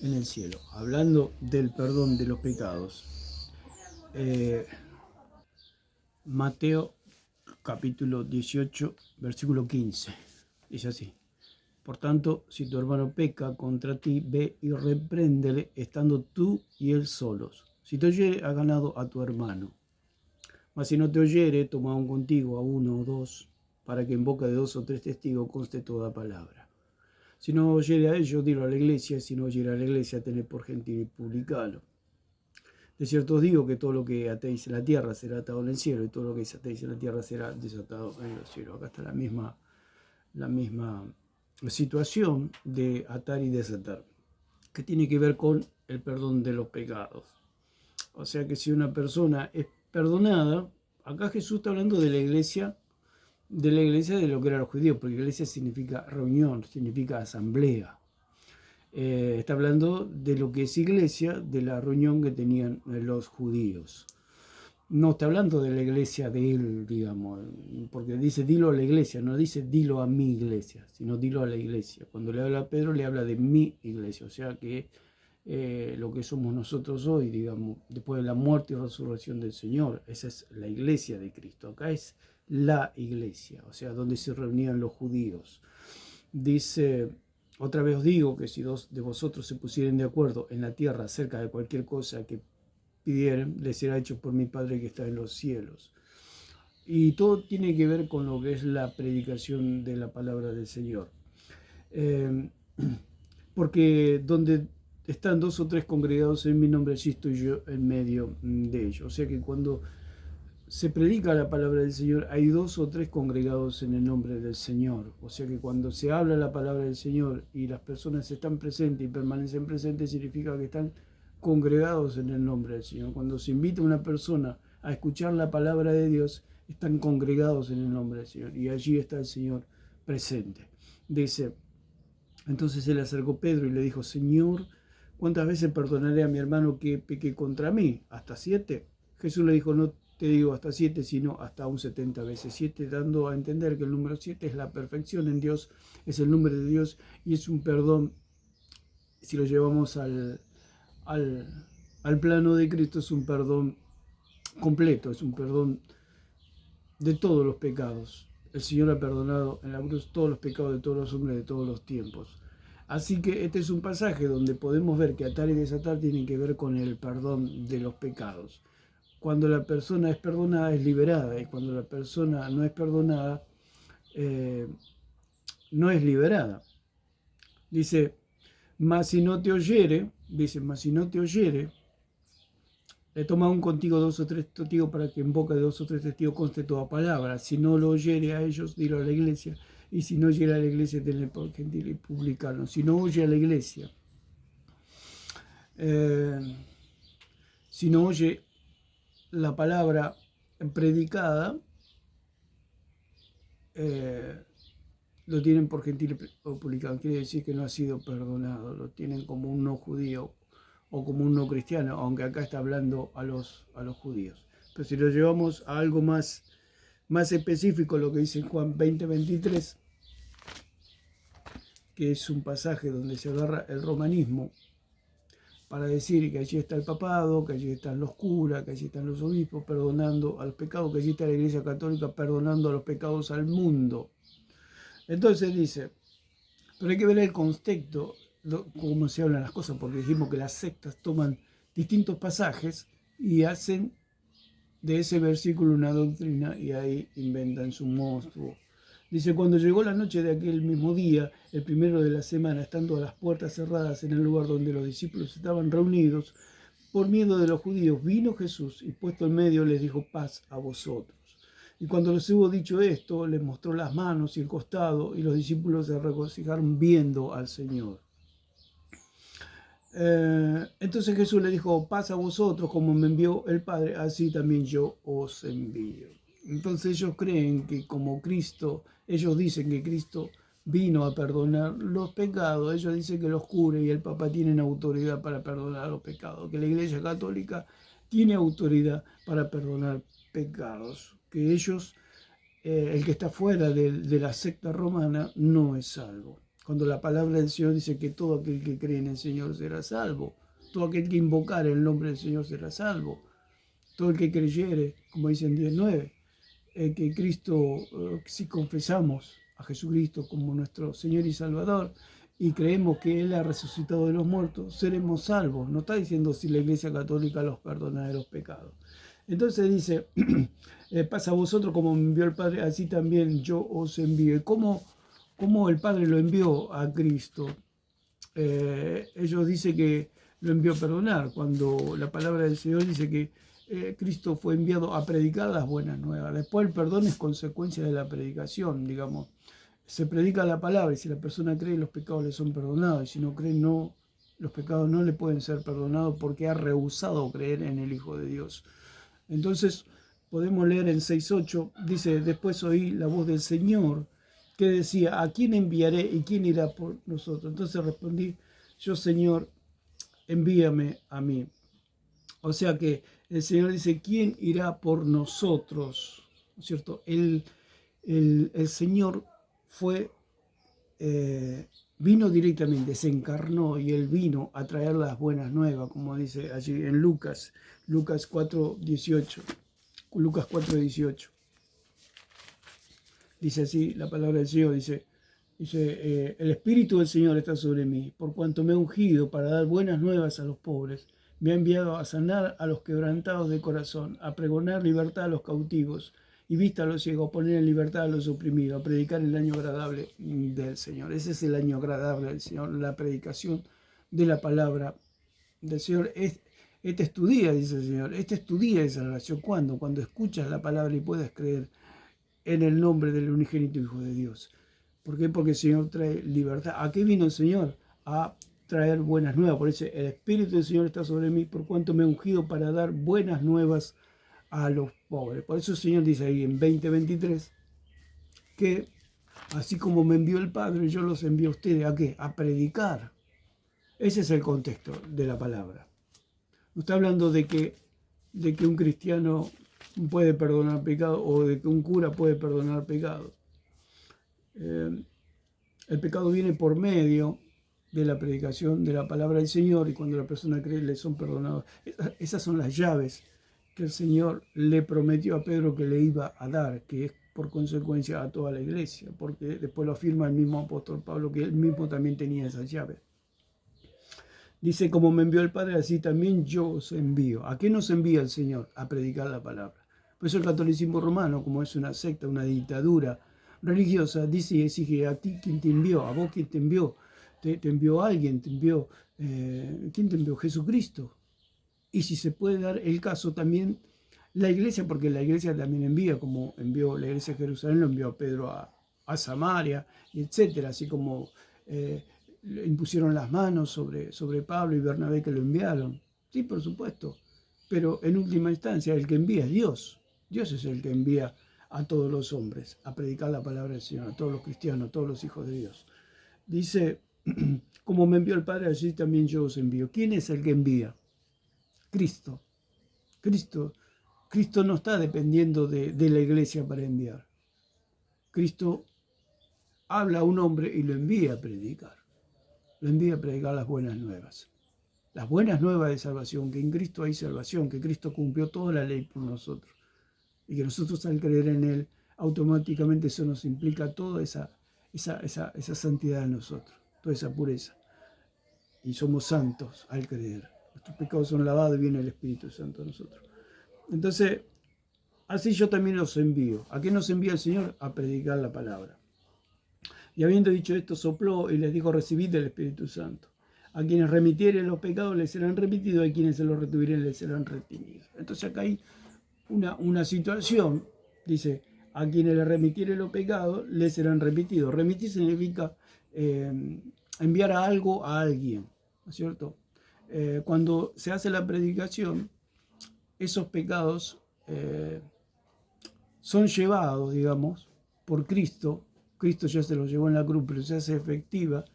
[SPEAKER 1] en el cielo. Hablando del perdón de los pecados. Mateo capítulo 18, versículo 15. Dice así. Por tanto, si tu hermano peca contra ti, ve y repréndele, estando tú y él solos. Si te oyere, ha ganado a tu hermano. Mas si no te oyere, toma aún contigo a uno o dos, para que en boca de 2 o 3 testigos conste toda palabra. Si no oyere a ellos, dilo a la iglesia. Si no oyere a la iglesia, tened por gentil y publicalo. De cierto os digo que todo lo que atéis en la tierra será atado en el cielo, y todo lo que desatéis en la tierra será desatado en el cielo. Acá está la misma situación de atar y desatar, que tiene que ver con el perdón de los pecados. O sea que si una persona es perdonada, acá Jesús está hablando de la iglesia de lo que eran los judíos, porque iglesia significa reunión, significa asamblea. Está hablando de lo que es iglesia, de la reunión que tenían los judíos. No está hablando de la iglesia de él, digamos, porque dice dilo a la iglesia, no dice dilo a mi iglesia, sino dilo a la iglesia. Cuando le habla a Pedro, le habla de mi iglesia, o sea que lo que somos nosotros hoy, digamos, después de la muerte y resurrección del Señor, esa es la iglesia de Cristo. Acá es la iglesia, o sea, donde se reunían los judíos. Dice, otra vez os digo que si 2 de vosotros se pusieren de acuerdo en la tierra acerca de cualquier cosa que pidieren, les será hecho por mi Padre que está en los cielos. Y todo tiene que ver con lo que es la predicación de la palabra del Señor. Porque donde están 2 o 3 congregados en mi nombre, allí estoy yo en medio de ellos. O sea que cuando se predica la palabra del Señor, hay 2 o 3 congregados en el nombre del Señor. O sea que cuando se habla la palabra del Señor y las personas están presentes y permanecen presentes, significa que están congregados en el nombre del Señor. Cuando se invita a una persona a escuchar la palabra de Dios, están congregados en el nombre del Señor. Y allí está el Señor presente. Dice, entonces se le acercó Pedro y le dijo, Señor, ¿cuántas veces perdonaré a mi hermano que peque contra mí? ¿Hasta 7? Jesús le dijo, no te digo hasta 7, sino hasta un 70 veces 7, dando a entender que el número 7 es la perfección en Dios, es el número de Dios y es un perdón, si lo llevamos al plano de Cristo, es un perdón completo, es un perdón de todos los pecados. El Señor ha perdonado en la cruz todos los pecados de todos los hombres de todos los tiempos. Así que este es un pasaje donde podemos ver que atar y desatar tienen que ver con el perdón de los pecados. Cuando la persona es perdonada es liberada, y cuando la persona no es perdonada no es liberada. Dice, mas si no te oyere, toma aún contigo 2 o 3 testigos para que en boca de 2 o 3 testigos conste toda palabra. Si no lo oyere a ellos, dilo a la iglesia. Y si no oyere a la iglesia, tenle por gentil y publicarlo. Si no oye a la iglesia, si no oye la palabra predicada, lo tienen por gentil o publicado. Quiere decir que no ha sido perdonado. Lo tienen como un no judío o como un no cristiano, aunque acá está hablando a los judíos. Pero si lo llevamos a algo más específico, lo que dice en Juan 20:23, que es un pasaje donde se agarra el romanismo para decir que allí está el papado, que allí están los curas, que allí están los obispos perdonando a los pecados, que allí está la Iglesia Católica perdonando a los pecados al mundo. Entonces dice, pero hay que ver el contexto, cómo se hablan las cosas, porque dijimos que las sectas toman distintos pasajes y hacen de ese versículo una doctrina y ahí inventan su monstruo. Dice, cuando llegó la noche de aquel mismo día, el primero de la semana, estando a las puertas cerradas en el lugar donde los discípulos estaban reunidos, por miedo de los judíos, vino Jesús y puesto en medio les dijo, paz a vosotros. Y cuando les hubo dicho esto, les mostró las manos y el costado, y los discípulos se regocijaron viendo al Señor. Entonces Jesús le dijo: paz a vosotros, como me envió el Padre, así también yo os envío. Entonces ellos creen que como Cristo, ellos dicen que Cristo vino a perdonar los pecados, ellos dicen que los curas y el Papa tienen autoridad para perdonar los pecados, que la Iglesia Católica tiene autoridad para perdonar pecados, que ellos, el que está fuera de la secta romana, no es salvo. Cuando la palabra del Señor dice que todo aquel que cree en el Señor será salvo, todo aquel que invocare el nombre del Señor será salvo, todo el que creyere, como dice en 10:9, que Cristo, si confesamos a Jesucristo como nuestro Señor y Salvador y creemos que Él ha resucitado de los muertos, seremos salvos. No está diciendo si la Iglesia Católica los perdona de los pecados. Entonces dice: pasa a vosotros como me envió el Padre, así también yo os envío. ¿Y cómo el Padre lo envió a Cristo? Ellos dicen que lo envió a perdonar, cuando la palabra del Señor dice que Cristo fue enviado a predicar las buenas nuevas. Después el perdón es consecuencia de la predicación, digamos. Se predica la palabra y si la persona cree, los pecados le son perdonados, y si no cree, no, los pecados no le pueden ser perdonados porque ha rehusado creer en el Hijo de Dios. Entonces podemos leer en 6:8, dice: después oí la voz del Señor que decía: ¿a quién enviaré y quién irá por nosotros? Entonces respondí: yo, Señor, envíame a mí. O sea que el Señor dice: ¿quién irá por nosotros? ¿No es cierto? El Señor fue, vino directamente, se encarnó, y Él vino a traer las buenas nuevas, como dice allí en Lucas 4:18. Lucas 4:18. Dice así la palabra del Señor, dice el Espíritu del Señor está sobre mí, por cuanto me ha ungido para dar buenas nuevas a los pobres. Me ha enviado a sanar a los quebrantados de corazón, a pregonar libertad a los cautivos y vista a los ciegos, a poner en libertad a los oprimidos, a predicar el año agradable del Señor. Ese es el año agradable del Señor, la predicación de la palabra del Señor. Este es tu día, dice el Señor, este es tu día de salvación. ¿Cuándo? Cuando escuchas la palabra y puedas creer en el nombre del unigénito Hijo de Dios. ¿Por qué? Porque el Señor trae libertad. ¿A qué vino el Señor? A traer buenas nuevas. Por eso el Espíritu del Señor está sobre mí, por cuanto me ha ungido para dar buenas nuevas a los pobres. Por eso el Señor dice ahí en 20:23 que así como me envió el Padre, yo los envío a ustedes. ¿A qué? A predicar. Ese es el contexto de la palabra. No está hablando de que un cristiano puede perdonar pecado o de que un cura puede perdonar pecado. El pecado viene por medio de la predicación de la palabra del Señor, y cuando la persona cree, le son perdonados. Esas son las llaves que el Señor le prometió a Pedro que le iba a dar, que es por consecuencia a toda la iglesia, porque después lo afirma el mismo apóstol Pablo, que él mismo también tenía esas llaves. Dice: como me envió el Padre, así también yo os envío. ¿A qué nos envía el Señor? A predicar la palabra. Por eso el catolicismo romano, como es una secta, una dictadura religiosa, dice y exige: a ti quién te envió, a vos quién te envió, te envió alguien, te envió, ¿quién te envió? Jesucristo. Y si se puede dar el caso también la iglesia, porque la iglesia también envía, como envió la iglesia de Jerusalén, lo envió a Pedro a Samaria, etc. Así como le impusieron las manos sobre Pablo y Bernabé, que lo enviaron. Sí, por supuesto. Pero en última instancia el que envía es Dios. Dios es el que envía a todos los hombres a predicar la palabra del Señor, a todos los cristianos, a todos los hijos de Dios. Dice: como me envió el Padre, así también yo os envío. ¿Quién es el que envía? Cristo. Cristo no está dependiendo de la iglesia para enviar. Cristo habla a un hombre y lo envía a predicar. Lo envía a predicar las buenas nuevas. Las buenas nuevas de salvación, que en Cristo hay salvación, que Cristo cumplió toda la ley por nosotros. Y que nosotros, al creer en Él, automáticamente eso nos implica toda esa santidad en nosotros, toda esa pureza. Y somos santos al creer. Nuestros pecados son lavados y viene el Espíritu Santo a nosotros. Entonces, así yo también los envío. ¿A qué nos envía el Señor? A predicar la palabra. Y habiendo dicho esto, sopló y les dijo: recibid del Espíritu Santo. A quienes remitieren los pecados les serán remitidos, y a quienes se los retuvieren les serán retenidos. Entonces acá hay una situación, dice: a quienes le remitiere los pecados, les serán remitidos. Remitir significa enviar a algo a alguien, ¿no es cierto? Cuando se hace la predicación, esos pecados son llevados, digamos, por Cristo. Cristo ya se los llevó en la cruz, pero se hace efectiva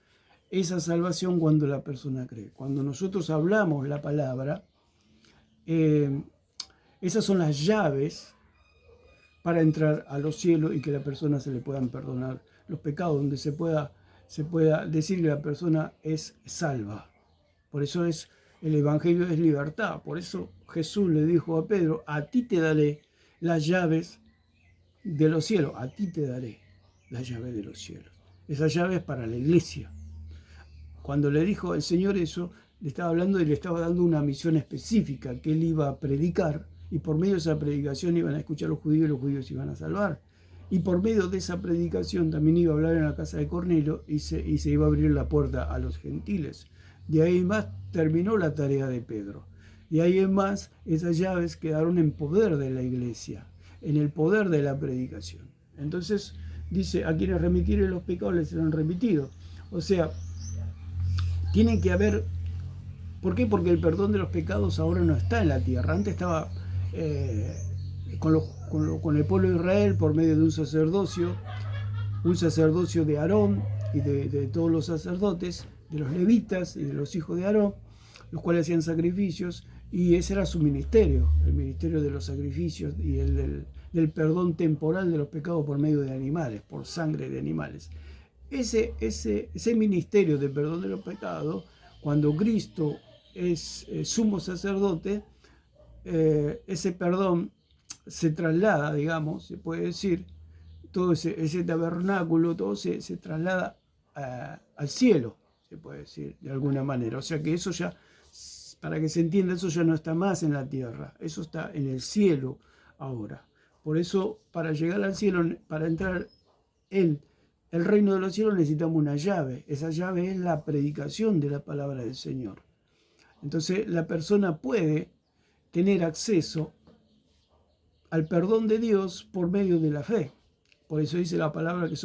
[SPEAKER 1] esa salvación cuando la persona cree. Cuando nosotros hablamos la palabra, esas son las llaves para entrar a los cielos y que a la persona se le puedan perdonar los pecados, donde se pueda decir que la persona es salva. Por eso el Evangelio es libertad. Por eso Jesús le dijo a Pedro: a ti te daré las llaves de los cielos, a ti te daré las llaves de los cielos. Esa llave es para la iglesia. Cuando le dijo el Señor eso, le estaba hablando y le estaba dando una misión específica que él iba a predicar, y por medio de esa predicación iban a escuchar los judíos y los judíos iban a salvar. Y por medio de esa predicación también iba a hablar en la casa de Cornelio y se iba a abrir la puerta a los gentiles. De ahí en más terminó la tarea de Pedro. De ahí en más esas llaves quedaron en poder de la iglesia, en el poder de la predicación. Entonces dice: a quienes remitieren los pecados les serán remitidos. O sea, tiene que haber... ¿Por qué? Porque el perdón de los pecados ahora no está en la tierra. Antes estaba con el pueblo de Israel por medio de un sacerdocio de Aarón y de todos los sacerdotes, de los levitas y de los hijos de Aarón, los cuales hacían sacrificios, y ese era su ministerio, el ministerio de los sacrificios y el del perdón temporal de los pecados por medio de animales, por sangre de animales. Ese ministerio de perdón de los pecados, cuando Cristo es sumo sacerdote, ese perdón se traslada, digamos, se puede decir, todo ese tabernáculo, todo se traslada al cielo, se puede decir, de alguna manera. O sea que eso ya, para que se entienda, eso ya no está más en la tierra, eso está en el cielo ahora. Por eso, para llegar al cielo, para entrar en el reino de los cielos, necesitamos una llave. Esa llave es la predicación de la palabra del Señor. Entonces, la persona puede tener acceso al perdón de Dios por medio de la fe. Por eso dice la palabra que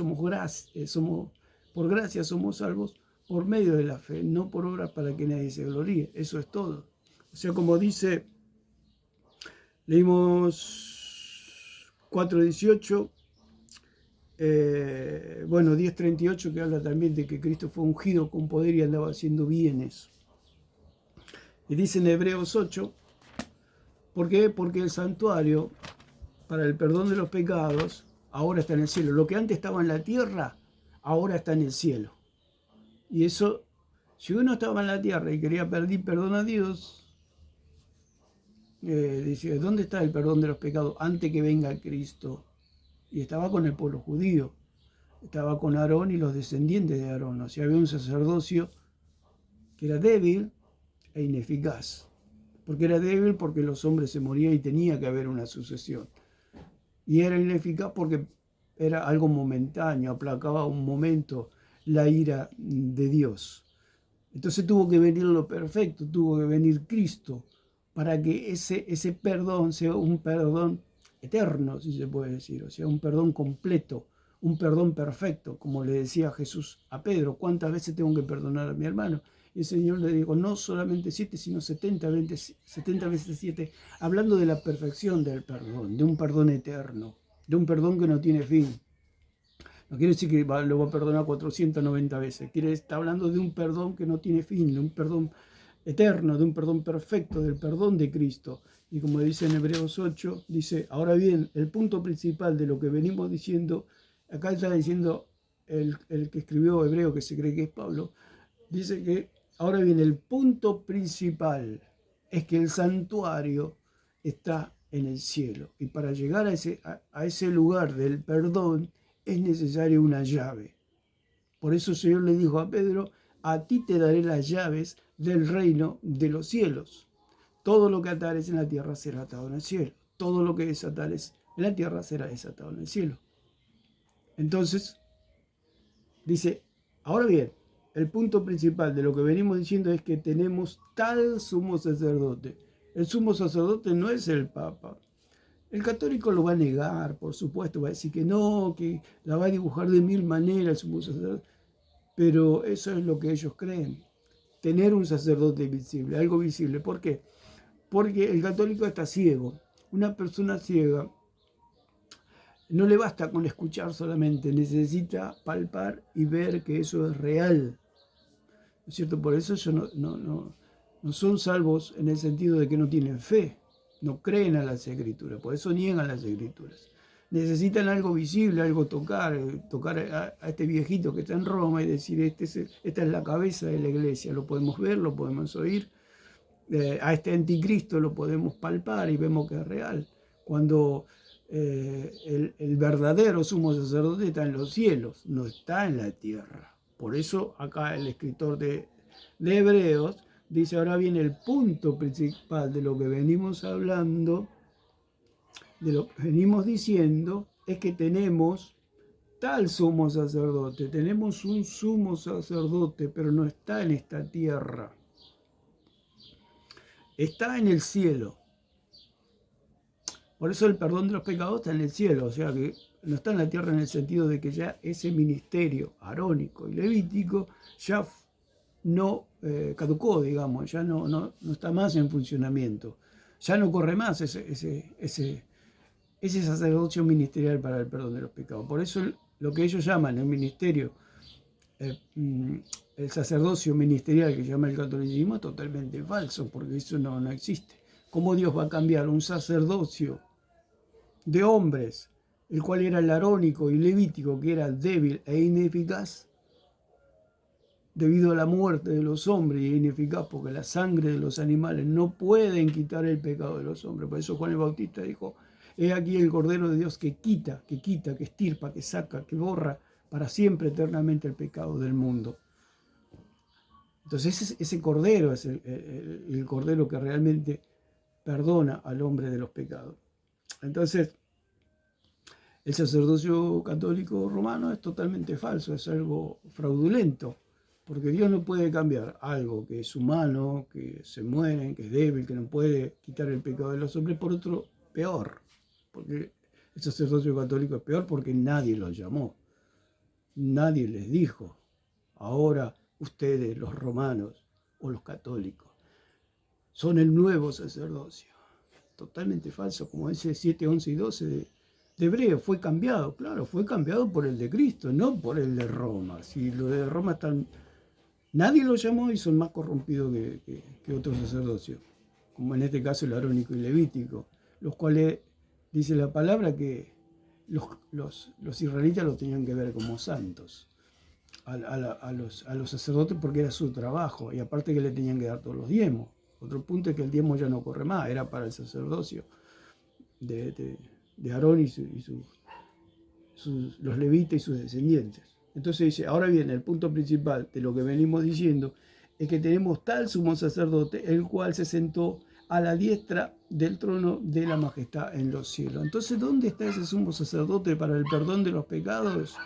[SPEAKER 1] por gracia somos salvos por medio de la fe, no por obras para que nadie se gloríe. Eso es todo. O sea, como dice, leímos 4:18, 10:38, que habla también de que Cristo fue ungido con poder y andaba haciendo bienes. Y dice en Hebreos 8, ¿por qué? Porque el santuario para el perdón de los pecados ahora está en el cielo. Lo que antes estaba en la tierra, ahora está en el cielo. Y eso, si uno estaba en la tierra y quería pedir perdón a Dios, dice: ¿dónde está el perdón de los pecados antes que venga Cristo? Y estaba con el pueblo judío, estaba con Aarón y los descendientes de Aarón. O sea, había un sacerdocio que era débil e ineficaz. Porque era débil porque los hombres se morían y tenía que haber una sucesión. Y era ineficaz porque era algo momentáneo, aplacaba un momento la ira de Dios. Entonces tuvo que venir lo perfecto, tuvo que venir Cristo para que ese perdón sea un perdón eterno, si se puede decir, o sea, un perdón completo, un perdón perfecto, como le decía Jesús a Pedro: ¿cuántas veces tengo que perdonar a mi hermano? Y el Señor le dijo: no solamente 7, sino 70 veces 7, hablando de la perfección del perdón, de un perdón eterno, de un perdón que no tiene fin. No quiere decir que lo va a perdonar 490 veces, está hablando de un perdón que no tiene fin, de un perdón eterno, de un perdón perfecto, del perdón de Cristo. Y como dice en Hebreos 8, dice: ahora bien, el punto principal de lo que venimos diciendo, acá está diciendo el que escribió Hebreo, que se cree que es Pablo, dice que ahora bien, el punto principal es que el santuario está en el cielo. Y para llegar a ese lugar del perdón es necesaria una llave. Por eso el Señor le dijo a Pedro: a ti te daré las llaves del reino de los cielos. Todo lo que atares en la tierra será atado en el cielo. Todo lo que desatares en la tierra será desatado en el cielo. Entonces, dice: ahora bien, el punto principal de lo que venimos diciendo es que tenemos tal sumo sacerdote. El sumo sacerdote no es el Papa. El católico lo va a negar, por supuesto, va a decir que no, que la va a dibujar de mil maneras el sumo sacerdote, pero eso es lo que ellos creen, tener un sacerdote visible, algo visible. ¿Por qué? Porque el católico está ciego. Una persona ciega no le basta con escuchar solamente, necesita palpar y ver que eso es real. ¿No es cierto? Por eso ellos no son salvos en el sentido de que no tienen fe, no creen a las escrituras, por eso niegan las escrituras. Necesitan algo visible, algo tocar a este viejito que está en Roma y decir, esta es la cabeza de la iglesia, lo podemos ver, lo podemos oír, a este anticristo lo podemos palpar y vemos que es real. Cuando el verdadero sumo sacerdote está en los cielos, no está en la tierra. Por eso acá el escritor de Hebreos dice, ahora viene el punto principal de lo que venimos hablando, de lo que venimos diciendo, es que tenemos tal sumo sacerdote, tenemos un sumo sacerdote, pero no está en esta tierra, está en el cielo. Por eso el perdón de los pecados está en el cielo, o sea que no está en la tierra en el sentido de que ya ese ministerio arónico y levítico ya no caducó, digamos, ya no está más en funcionamiento, ya no corre más ese sacerdocio ministerial para el perdón de los pecados. Por eso lo que ellos llaman el ministerio, el sacerdocio ministerial que llama el catolicismo es totalmente falso, porque eso no existe. ¿Cómo Dios va a cambiar un sacerdocio de hombres, el cual era el arónico y levítico, que era débil e ineficaz, debido a la muerte de los hombres, y ineficaz porque la sangre de los animales no pueden quitar el pecado de los hombres? Por eso Juan el Bautista dijo, he aquí el Cordero de Dios que quita, que estirpa, que saca, que borra para siempre, eternamente el pecado del mundo. Entonces ese Cordero es el Cordero que realmente perdona al hombre de los pecados. Entonces, el sacerdocio católico romano es totalmente falso, es algo fraudulento, porque Dios no puede cambiar algo que es humano, que se muere, que es débil, que no puede quitar el pecado de los hombres, por otro peor. Porque el sacerdocio católico es peor porque nadie los llamó, nadie les dijo, ahora ustedes, los romanos o los católicos, son el nuevo sacerdocio. Totalmente falso, como dice 7, 11 y 12 de Hebreo, fue cambiado, claro, fue cambiado por el de Cristo, no por el de Roma. Si los de Roma están, nadie los llamó y son más corrompidos que otros sacerdocios, como en este caso el arónico y levítico, los cuales dice la palabra que los israelitas los tenían que ver como santos a los sacerdotes porque era su trabajo, y aparte que le tenían que dar todos los diezmos. Otro punto es que el diezmo ya no corre más, era para el sacerdocio de Aarón y los levitas y sus descendientes. Entonces dice, ahora viene el punto principal de lo que venimos diciendo, es que tenemos tal sumo sacerdote, el cual se sentó a la diestra del trono de la majestad en los cielos. Entonces, ¿dónde está ese sumo sacerdote para el perdón de los pecados?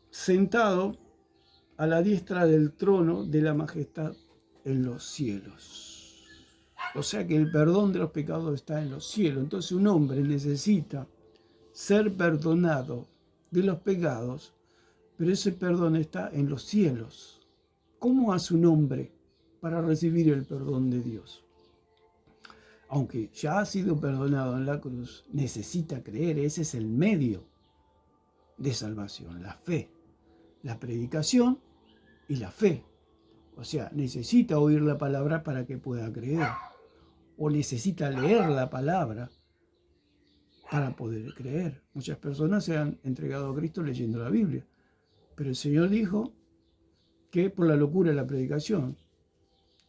[SPEAKER 1] Sentado a la diestra del trono de la majestad en los cielos. O sea que el perdón de los pecados está en los cielos. Entonces un hombre necesita ser perdonado de los pecados, pero ese perdón está en los cielos. ¿Cómo hace un hombre para recibir el perdón de Dios? Aunque ya ha sido perdonado en la cruz, necesita creer. Ese es el medio de salvación, la fe, la predicación y la fe. O sea, necesita oír la palabra para que pueda creer, o necesita leer la palabra para poder creer. Muchas personas se han entregado a Cristo leyendo la Biblia, pero el Señor dijo que por la locura de la predicación,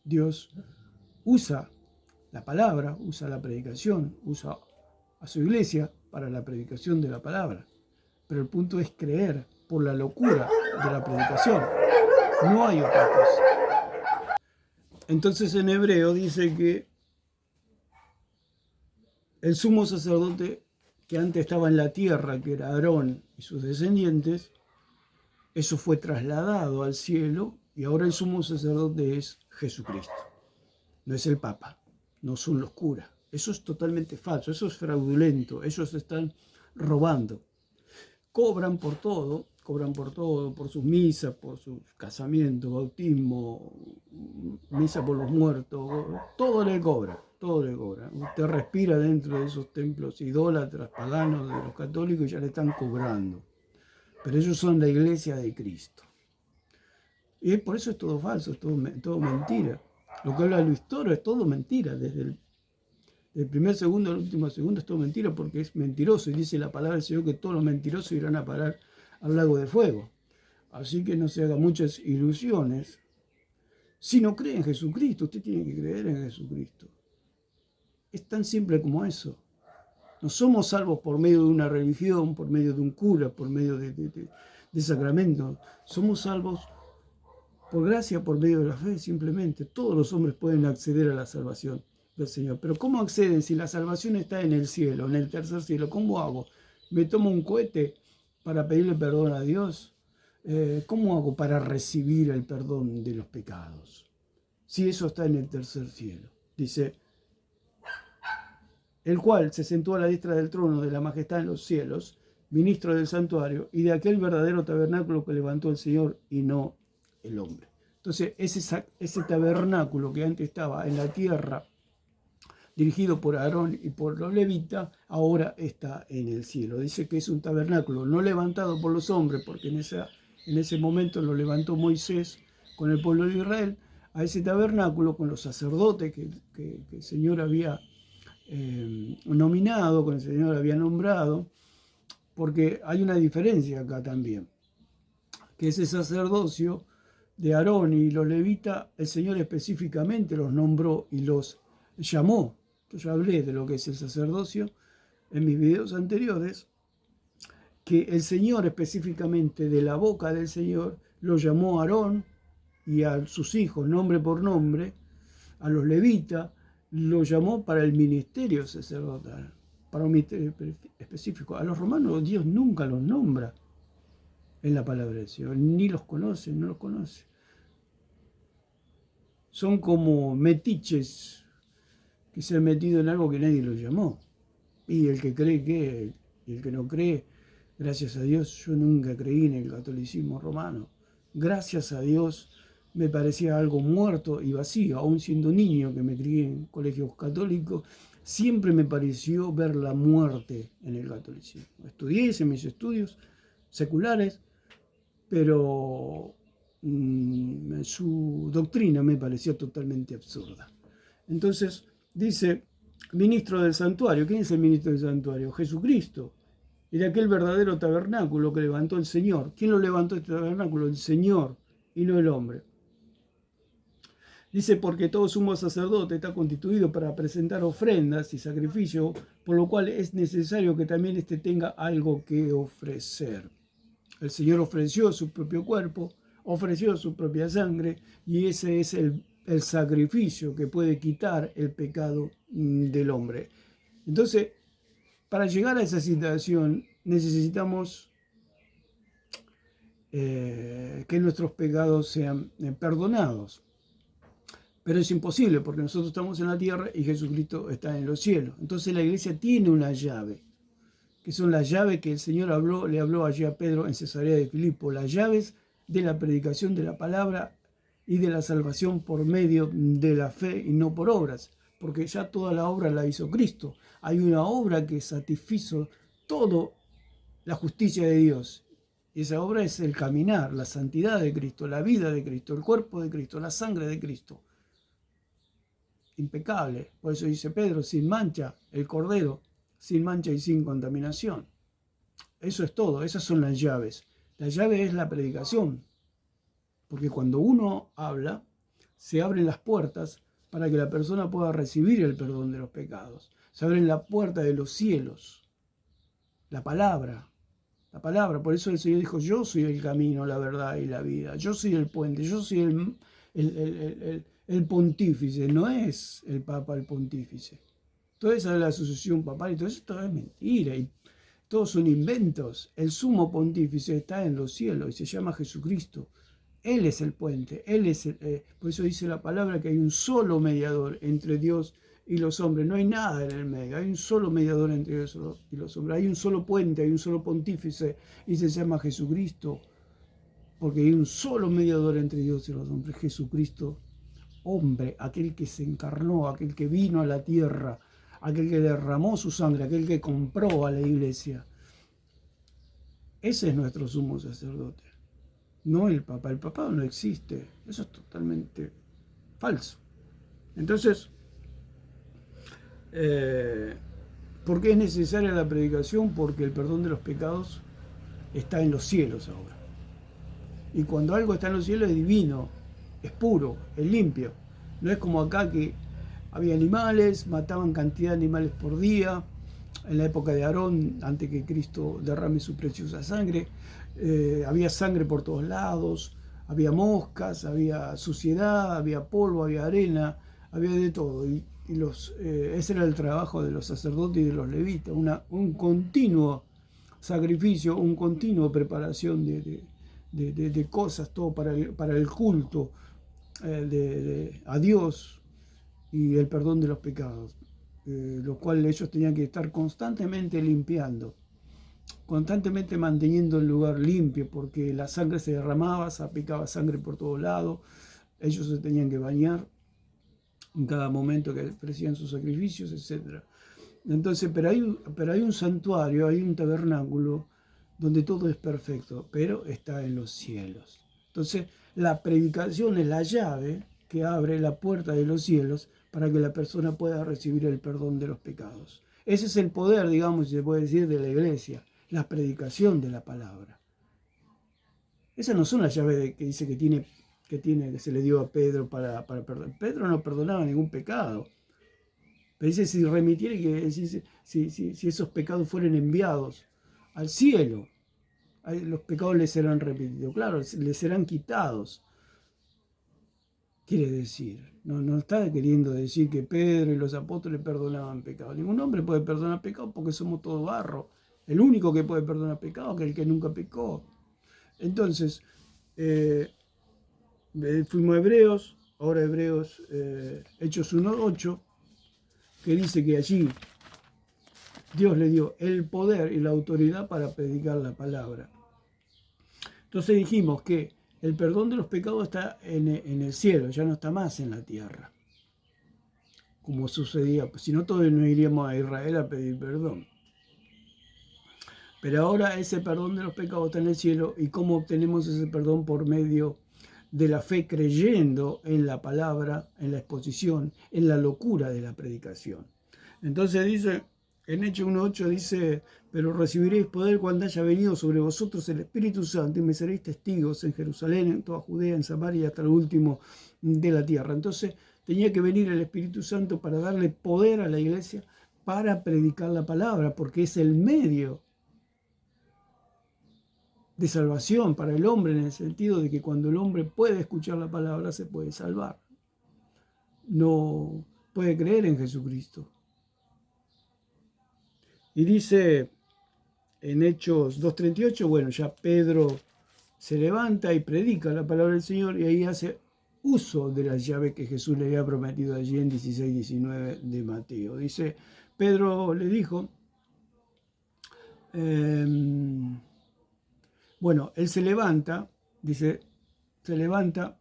[SPEAKER 1] Dios usa la palabra, usa la predicación, usa a su iglesia para la predicación de la palabra. Pero el punto es creer por la locura de la predicación. No hay otra cosa. Entonces en Hebreo dice que el sumo sacerdote que antes estaba en la tierra, que era Aarón y sus descendientes, eso fue trasladado al cielo y ahora el sumo sacerdote es Jesucristo. No es el Papa, no son los curas. Eso es totalmente falso, eso es fraudulento, ellos están robando. Cobran por todo, por sus misas, por sus casamientos, bautismo, misa por los muertos, todo le cobra, todo le cobra. Usted respira dentro de esos templos idólatras, paganos, de los católicos y ya le están cobrando. Pero ellos son la iglesia de Cristo. Y por eso es todo falso, es todo mentira. Lo que habla Luis Toro es todo mentira, desde el primer segundo al último segundo es todo mentira porque es mentiroso. Y dice la palabra del Señor que todos los mentirosos irán a parar al lago de fuego. Así que no se haga muchas ilusiones. Si no cree en Jesucristo, usted tiene que creer en Jesucristo. Es tan simple como eso. No somos salvos por medio de una religión, por medio de un cura, por medio de sacramentos. Somos salvos por gracia, por medio de la fe, simplemente. Todos los hombres pueden acceder a la salvación del Señor. Pero ¿cómo acceden si la salvación está en el cielo, en el tercer cielo? ¿Cómo hago? ¿Me tomo un cohete para pedirle perdón a Dios? ¿Cómo hago para recibir el perdón de los pecados? Si eso está en el tercer cielo. Dice, el cual se sentó a la diestra del trono de la majestad en los cielos, ministro del santuario, y de aquel verdadero tabernáculo que levantó el Señor y no el hombre. Entonces, ese tabernáculo que antes estaba en la tierra, dirigido por Aarón y por los levitas, ahora está en el cielo. Dice que es un tabernáculo no levantado por los hombres, porque en ese momento lo levantó Moisés con el pueblo de Israel, a ese tabernáculo con los sacerdotes que el Señor había nominado, con el Señor había nombrado, porque hay una diferencia acá también, que ese sacerdocio de Aarón y los levitas, el Señor específicamente los nombró y los llamó. Yo ya hablé de lo que es el sacerdocio en mis videos anteriores, que el Señor específicamente de la boca del Señor lo llamó a Aarón y a sus hijos nombre por nombre, a los levitas, lo llamó para el ministerio sacerdotal, para un ministerio específico. A los romanos Dios nunca los nombra en la palabra del Señor, ni los conoce, no los conoce. Son como metiches que se han metido en algo que nadie los llamó. Y el que cree y el que no cree, gracias a Dios, yo nunca creí en el catolicismo romano. Gracias a Dios me parecía algo muerto y vacío, aún siendo niño que me crié en colegios católicos, siempre me pareció ver la muerte en el catolicismo. Estudié, hice mis estudios seculares, pero su doctrina me parecía totalmente absurda. Entonces, dice, ministro del santuario. ¿Quién es el ministro del santuario? Jesucristo. Y de aquel verdadero tabernáculo que levantó el Señor. ¿Quién lo levantó este tabernáculo? El Señor y no el hombre. Dice, porque todo sumo sacerdote está constituido para presentar ofrendas y sacrificios, por lo cual es necesario que también éste tenga algo que ofrecer. El Señor ofreció su propio cuerpo, ofreció su propia sangre, y ese es el sacrificio que puede quitar el pecado del hombre. Entonces, para llegar a esa situación necesitamos que nuestros pecados sean perdonados. Pero es imposible porque nosotros estamos en la tierra y Jesucristo está en los cielos. Entonces la iglesia tiene una llave, que son las llaves que el Señor le habló allí a Pedro en Cesarea de Filipo, las llaves de la predicación de la palabra y de la salvación por medio de la fe y no por obras, porque ya toda la obra la hizo Cristo. Hay una obra que satisfizo toda la justicia de Dios. Y esa obra es el caminar, la santidad de Cristo, la vida de Cristo, el cuerpo de Cristo, la sangre de Cristo. Impecable. Por eso dice Pedro, sin mancha, el Cordero, sin mancha y sin contaminación. Eso es todo, esas son las llaves. La llave es la predicación, porque cuando uno habla, se abren las puertas para que la persona pueda recibir el perdón de los pecados. Se abren la puerta de los cielos. La palabra. Por eso el Señor dijo, yo soy el camino, la verdad y la vida. Yo soy el puente, yo soy el pontífice, no es el Papa el pontífice. Toda esa es la asociación papal y todo eso es mentira y todos son inventos. El sumo pontífice está en los cielos y se llama Jesucristo. Él es el puente, por eso dice la palabra que hay un solo mediador entre Dios y los hombres. No hay nada en el medio, hay un solo mediador entre Dios y los hombres. Hay un solo puente, hay un solo pontífice y se llama Jesucristo, porque hay un solo mediador entre Dios y los hombres, Jesucristo, hombre, aquel que se encarnó, aquel que vino a la tierra, aquel que derramó su sangre, aquel que compró a la iglesia. Ese es nuestro sumo sacerdote, no el Papa. El Papa no existe, eso es totalmente falso. Entonces, ¿por qué es necesaria la predicación? Porque el perdón de los pecados está en los cielos ahora. Y cuando algo está en los cielos es divino, es puro, es limpio. No es como acá que había animales, mataban cantidad de animales por día. En la época de Aarón, antes que Cristo derrame su preciosa sangre, había sangre por todos lados, había moscas, había suciedad, había polvo, había arena, había de todo. Ese era el trabajo de los sacerdotes y de los levitas, un continuo sacrificio, un continuo preparación de cosas, todo para el culto a Dios y el perdón de los pecados, lo cual ellos tenían que estar constantemente limpiando, constantemente manteniendo el lugar limpio, porque la sangre se derramaba, salpicaba sangre por todos lados, ellos se tenían que bañar en cada momento que ofrecían sus sacrificios, etc. Entonces, pero hay un santuario, hay un tabernáculo donde todo es perfecto, pero está en los cielos. Entonces, la predicación es la llave que abre la puerta de los cielos para que la persona pueda recibir el perdón de los pecados. Ese es el poder, digamos, si se puede decir, de la iglesia, la predicación de la palabra. Esas no son las llaves que dice que se le dio a Pedro para perdonar. Pedro no perdonaba ningún pecado. Pero dice, si remitiera, si esos pecados fueran enviados al cielo, los pecados les serán repetidos. Claro, les serán quitados. Quiere decir, no está queriendo decir que Pedro y los apóstoles perdonaban pecados. Ningún hombre puede perdonar pecados porque somos todo barro. El único que puede perdonar pecados es el que nunca pecó. Entonces, fuimos a Hebreos, ahora Hebreos, Hechos 1:8, que dice que allí Dios le dio el poder y la autoridad para predicar la palabra. Entonces dijimos que el perdón de los pecados está en el cielo, ya no está más en la tierra, como sucedía. Si no, todos no iríamos a Israel a pedir perdón. Pero ahora ese perdón de los pecados está en el cielo. ¿Y cómo obtenemos ese perdón? Por medio de la fe, creyendo en la palabra, en la exposición, en la locura de la predicación. Entonces dice, en Hechos 1:8 dice, pero recibiréis poder cuando haya venido sobre vosotros el Espíritu Santo y me seréis testigos en Jerusalén, en toda Judea, en Samaria y hasta lo último de la tierra. Entonces tenía que venir el Espíritu Santo para darle poder a la iglesia para predicar la palabra, porque es el medio de salvación para el hombre, en el sentido de que cuando el hombre puede escuchar la palabra se puede salvar. No puede creer en Jesucristo. Y dice en Hechos 2:38, bueno, ya Pedro se levanta y predica la palabra del Señor y ahí hace uso de la llave que Jesús le había prometido allí en 16:19 de Mateo. Dice, Pedro le dijo, bueno, él se levanta, dice, se levanta,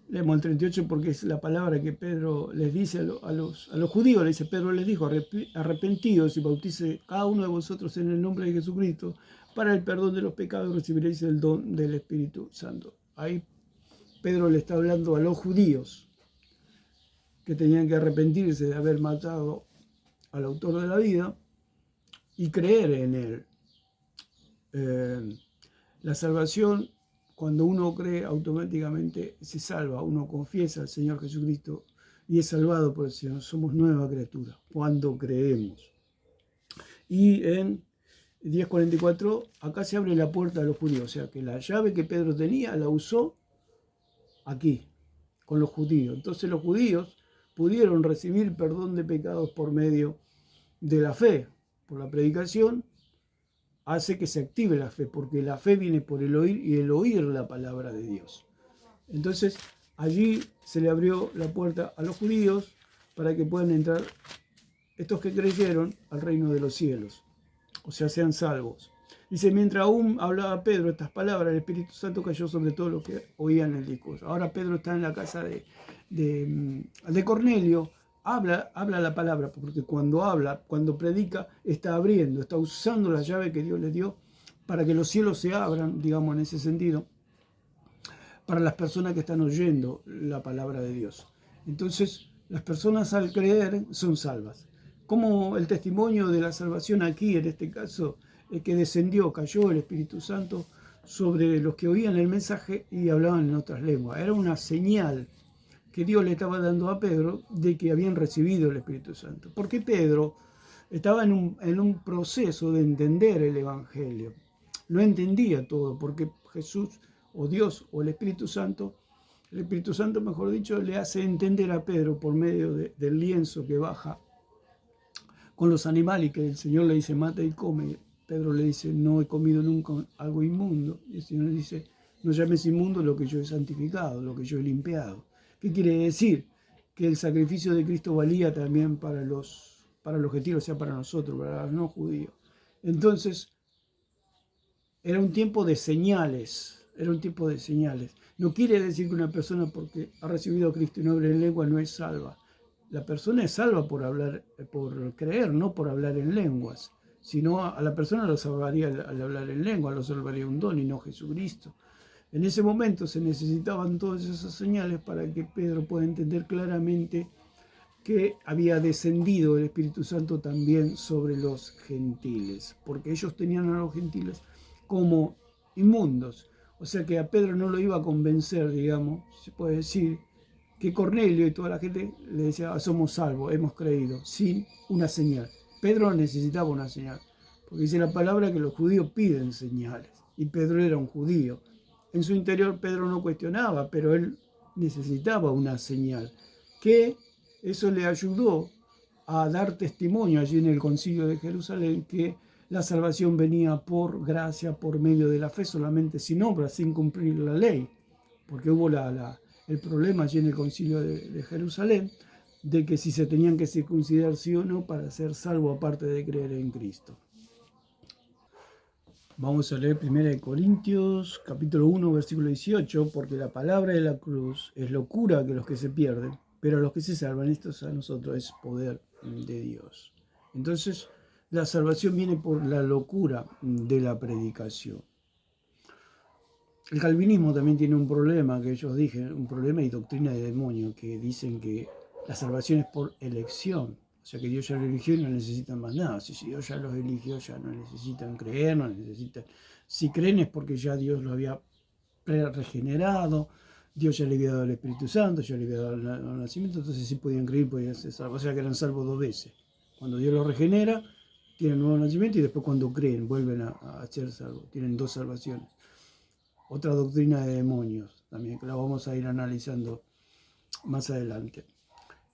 [SPEAKER 1] leemos el 38 porque es la palabra que Pedro les dice a los judíos, le dice, Pedro les dijo, arrepentidos y bautice cada uno de vosotros en el nombre de Jesucristo para el perdón de los pecados, recibiréis el don del Espíritu Santo. Ahí Pedro le está hablando a los judíos que tenían que arrepentirse de haber matado al autor de la vida y creer en él. La salvación, cuando uno cree, automáticamente se salva. Uno confiesa al Señor Jesucristo y es salvado por el Señor. Somos nueva criatura cuando creemos. Y en 10:44, acá se abre la puerta a los judíos. O sea que la llave que Pedro tenía la usó aquí, con los judíos. Entonces los judíos pudieron recibir perdón de pecados por medio de la fe, por la predicación. Hace que se active la fe, porque la fe viene por el oír y el oír la palabra de Dios. Entonces allí se le abrió la puerta a los judíos para que puedan entrar estos que creyeron al reino de los cielos, o sea, sean salvos. Dice, mientras aún hablaba Pedro estas palabras, el Espíritu Santo cayó sobre todos los que oían el discurso. Ahora Pedro está en la casa de Cornelio, habla la palabra, porque cuando habla, cuando predica, está abriendo, está usando la llave que Dios le dio para que los cielos se abran, digamos, en ese sentido, para las personas que están oyendo la palabra de Dios. Entonces, las personas al creer son salvas. Como el testimonio de la salvación aquí, en este caso, que descendió, cayó el Espíritu Santo sobre los que oían el mensaje y hablaban en otras lenguas. Era una señal que Dios le estaba dando a Pedro de que habían recibido el Espíritu Santo. Porque Pedro estaba en un proceso de entender el Evangelio. No entendía todo, porque Jesús o Dios o el Espíritu Santo, mejor dicho, le hace entender a Pedro por medio del lienzo que baja con los animales, y que el Señor le dice, mata y come. Pedro le dice, no he comido nunca algo inmundo. Y el Señor le dice, no llames inmundo lo que yo he santificado, lo que yo he limpiado. ¿Qué quiere decir? Que el sacrificio de Cristo valía también para los gentiles, o sea, para nosotros, para los no judíos. Entonces, era un tiempo de señales, No quiere decir que una persona porque ha recibido a Cristo y no habla en lengua no es salva. La persona es salva por creer, no por hablar en lenguas. Sino a la persona lo salvaría al hablar en lengua, lo salvaría un don y no Jesucristo. En ese momento se necesitaban todas esas señales para que Pedro pueda entender claramente que había descendido el Espíritu Santo también sobre los gentiles, porque ellos tenían a los gentiles como inmundos. O sea que a Pedro no lo iba a convencer, digamos, se puede decir, que Cornelio y toda la gente le decía, somos salvos, hemos creído, sin una señal. Pedro necesitaba una señal, porque dice la palabra que los judíos piden señales, y Pedro era un judío. En su interior Pedro no cuestionaba, pero él necesitaba una señal, que eso le ayudó a dar testimonio allí en el Concilio de Jerusalén que la salvación venía por gracia, por medio de la fe, solamente sin obras, sin cumplir la ley, porque hubo el problema allí en el Concilio de Jerusalén de que si se tenían que circuncidar sí o no para ser salvo aparte de creer en Cristo. Vamos a leer 1 Corintios, capítulo 1, versículo 18, porque la palabra de la cruz es locura que los que se pierden, pero a los que se salvan, estos a nosotros es poder de Dios. Entonces, la salvación viene por la locura de la predicación. El calvinismo también tiene un problema, que ellos dicen, un problema y doctrina de demonio, que dicen que la salvación es por elección. O sea que Dios ya los eligió y no necesitan más nada. Si Dios ya los eligió, ya no necesitan creer, no necesitan... Si creen es porque ya Dios los había regenerado, Dios ya le había dado el Espíritu Santo, ya le había dado el nacimiento, entonces sí podían creer, podían ser salvos. O sea que eran salvos dos veces. Cuando Dios los regenera, tienen nuevo nacimiento y después cuando creen, vuelven a ser salvos. Tienen dos salvaciones. Otra doctrina de demonios, también que la vamos a ir analizando más adelante.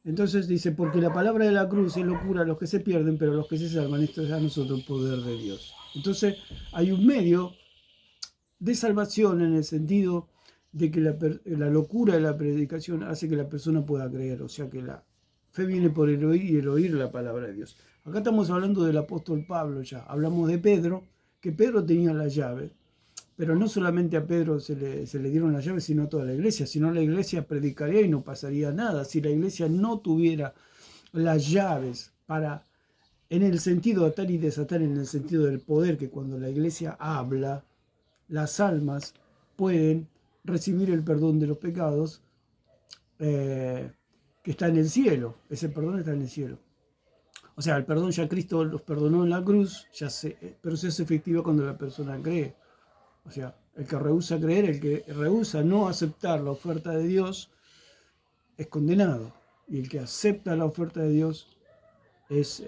[SPEAKER 1] Entonces dice, porque la palabra de la cruz es locura a los que se pierden, pero a los que se salvan, esto es a nosotros el poder de Dios. Entonces hay un medio de salvación en el sentido de que la locura de la predicación hace que la persona pueda creer, o sea que la fe viene por el oír y el oír la palabra de Dios. Acá estamos hablando del apóstol Pablo ya, hablamos de Pedro, que Pedro tenía la llave. Pero no solamente a Pedro se le dieron las llaves, sino a toda la iglesia. Si no, la iglesia predicaría y no pasaría nada. Si la iglesia no tuviera las llaves para, en el sentido de atar y desatar, en el sentido del poder, que cuando la iglesia habla, las almas pueden recibir el perdón de los pecados que está en el cielo. Ese perdón está en el cielo. O sea, el perdón ya Cristo los perdonó en la cruz, pero se hace efectivo cuando la persona cree. O sea, el que rehúsa creer, el que rehúsa no aceptar la oferta de Dios, es condenado. Y el que acepta la oferta de Dios es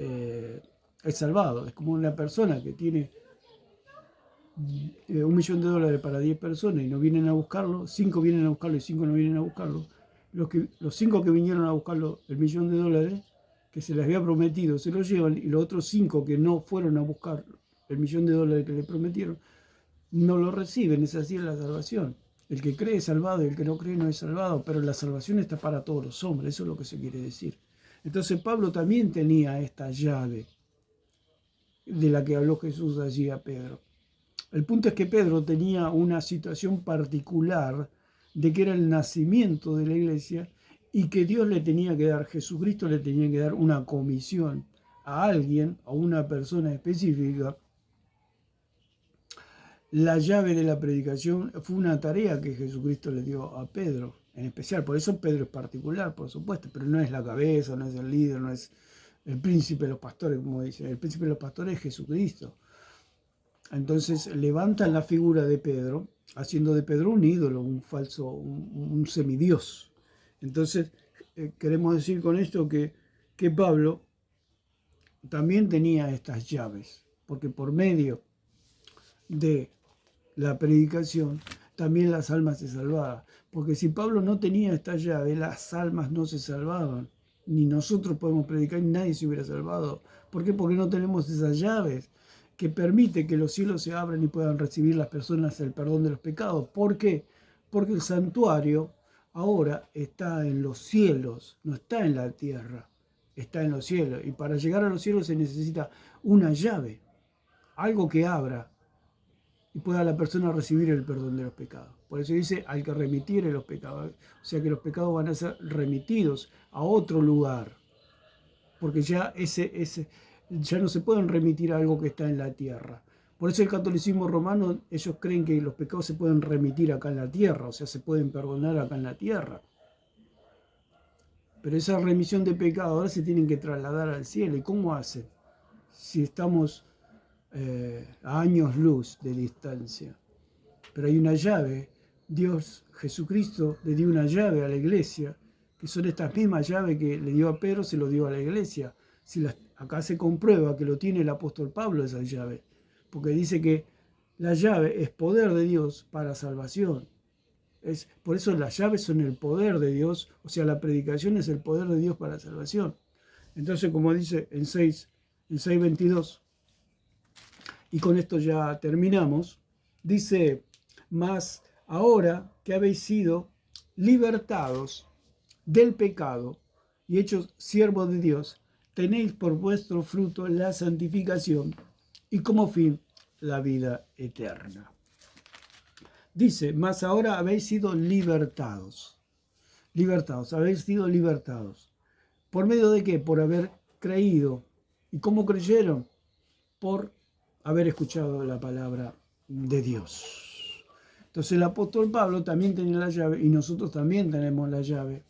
[SPEAKER 1] salvado. Es como una persona que tiene $1 millón para 10 personas y no vienen a buscarlo, 5 vienen a buscarlo y 5 no vienen a buscarlo. Los 5 que vinieron a buscarlo el $1 millón que se les había prometido se lo llevan, y los otros 5 que no fueron a buscar el $1 millón que le prometieron no lo reciben. Es así la salvación. El que cree es salvado y el que no cree no es salvado, pero la salvación está para todos los hombres, eso es lo que se quiere decir. Entonces Pablo también tenía esta llave de la que habló Jesús allí a Pedro. El punto es que Pedro tenía una situación particular de que era el nacimiento de la iglesia y que Dios le tenía que dar, Jesucristo le tenía que dar una comisión a alguien, a una persona específica. La llave de la predicación fue una tarea que Jesucristo le dio a Pedro, en especial. Por eso Pedro es particular, por supuesto, pero no es la cabeza, no es el líder, no es el príncipe de los pastores, como dicen. El príncipe de los pastores es Jesucristo. Entonces levantan la figura de Pedro, haciendo de Pedro un ídolo, un falso, un semidios. Entonces queremos decir con esto que Pablo también tenía estas llaves, porque por medio de la predicación también las almas se salvaban. Porque si Pablo no tenía esta llave, las almas no se salvaban. Ni nosotros podemos predicar, ni nadie se hubiera salvado. ¿Por qué? Porque no tenemos esas llaves que permite que los cielos se abran y puedan recibir las personas el perdón de los pecados. ¿Por qué? Porque el santuario ahora está en los cielos, no está en la tierra, está en los cielos. Y para llegar a los cielos se necesita una llave, algo que abra y pueda la persona recibir el perdón de los pecados. Por eso dice, al que remitiere los pecados. O sea que los pecados van a ser remitidos a otro lugar. Porque ya ya no se pueden remitir a algo que está en la tierra. Por eso el catolicismo romano, ellos creen que los pecados se pueden remitir acá en la tierra, o sea, se pueden perdonar acá en la tierra. Pero esa remisión de pecados ahora se tienen que trasladar al cielo. ¿Y cómo hacen? Si estamos a años luz de distancia. Pero hay una llave. Dios, Jesucristo, le dio una llave a la iglesia, que son estas mismas llaves que le dio a Pedro, se lo dio a la iglesia. Acá se comprueba que lo tiene el apóstol Pablo esa llave, porque dice que la llave es poder de Dios para salvación. Por eso las llaves son el poder de Dios, o sea, la predicación es el poder de Dios para salvación. Entonces, como dice en 6:22, y con esto ya terminamos, dice, mas ahora que habéis sido libertados del pecado y hechos siervos de Dios, tenéis por vuestro fruto la santificación y como fin la vida eterna. Dice, mas ahora habéis sido libertados. Habéis sido libertados. ¿Por medio de qué? Por haber creído. ¿Y cómo creyeron? Por haber escuchado la palabra de Dios. Entonces el apóstol Pablo también tenía la llave y nosotros también tenemos la llave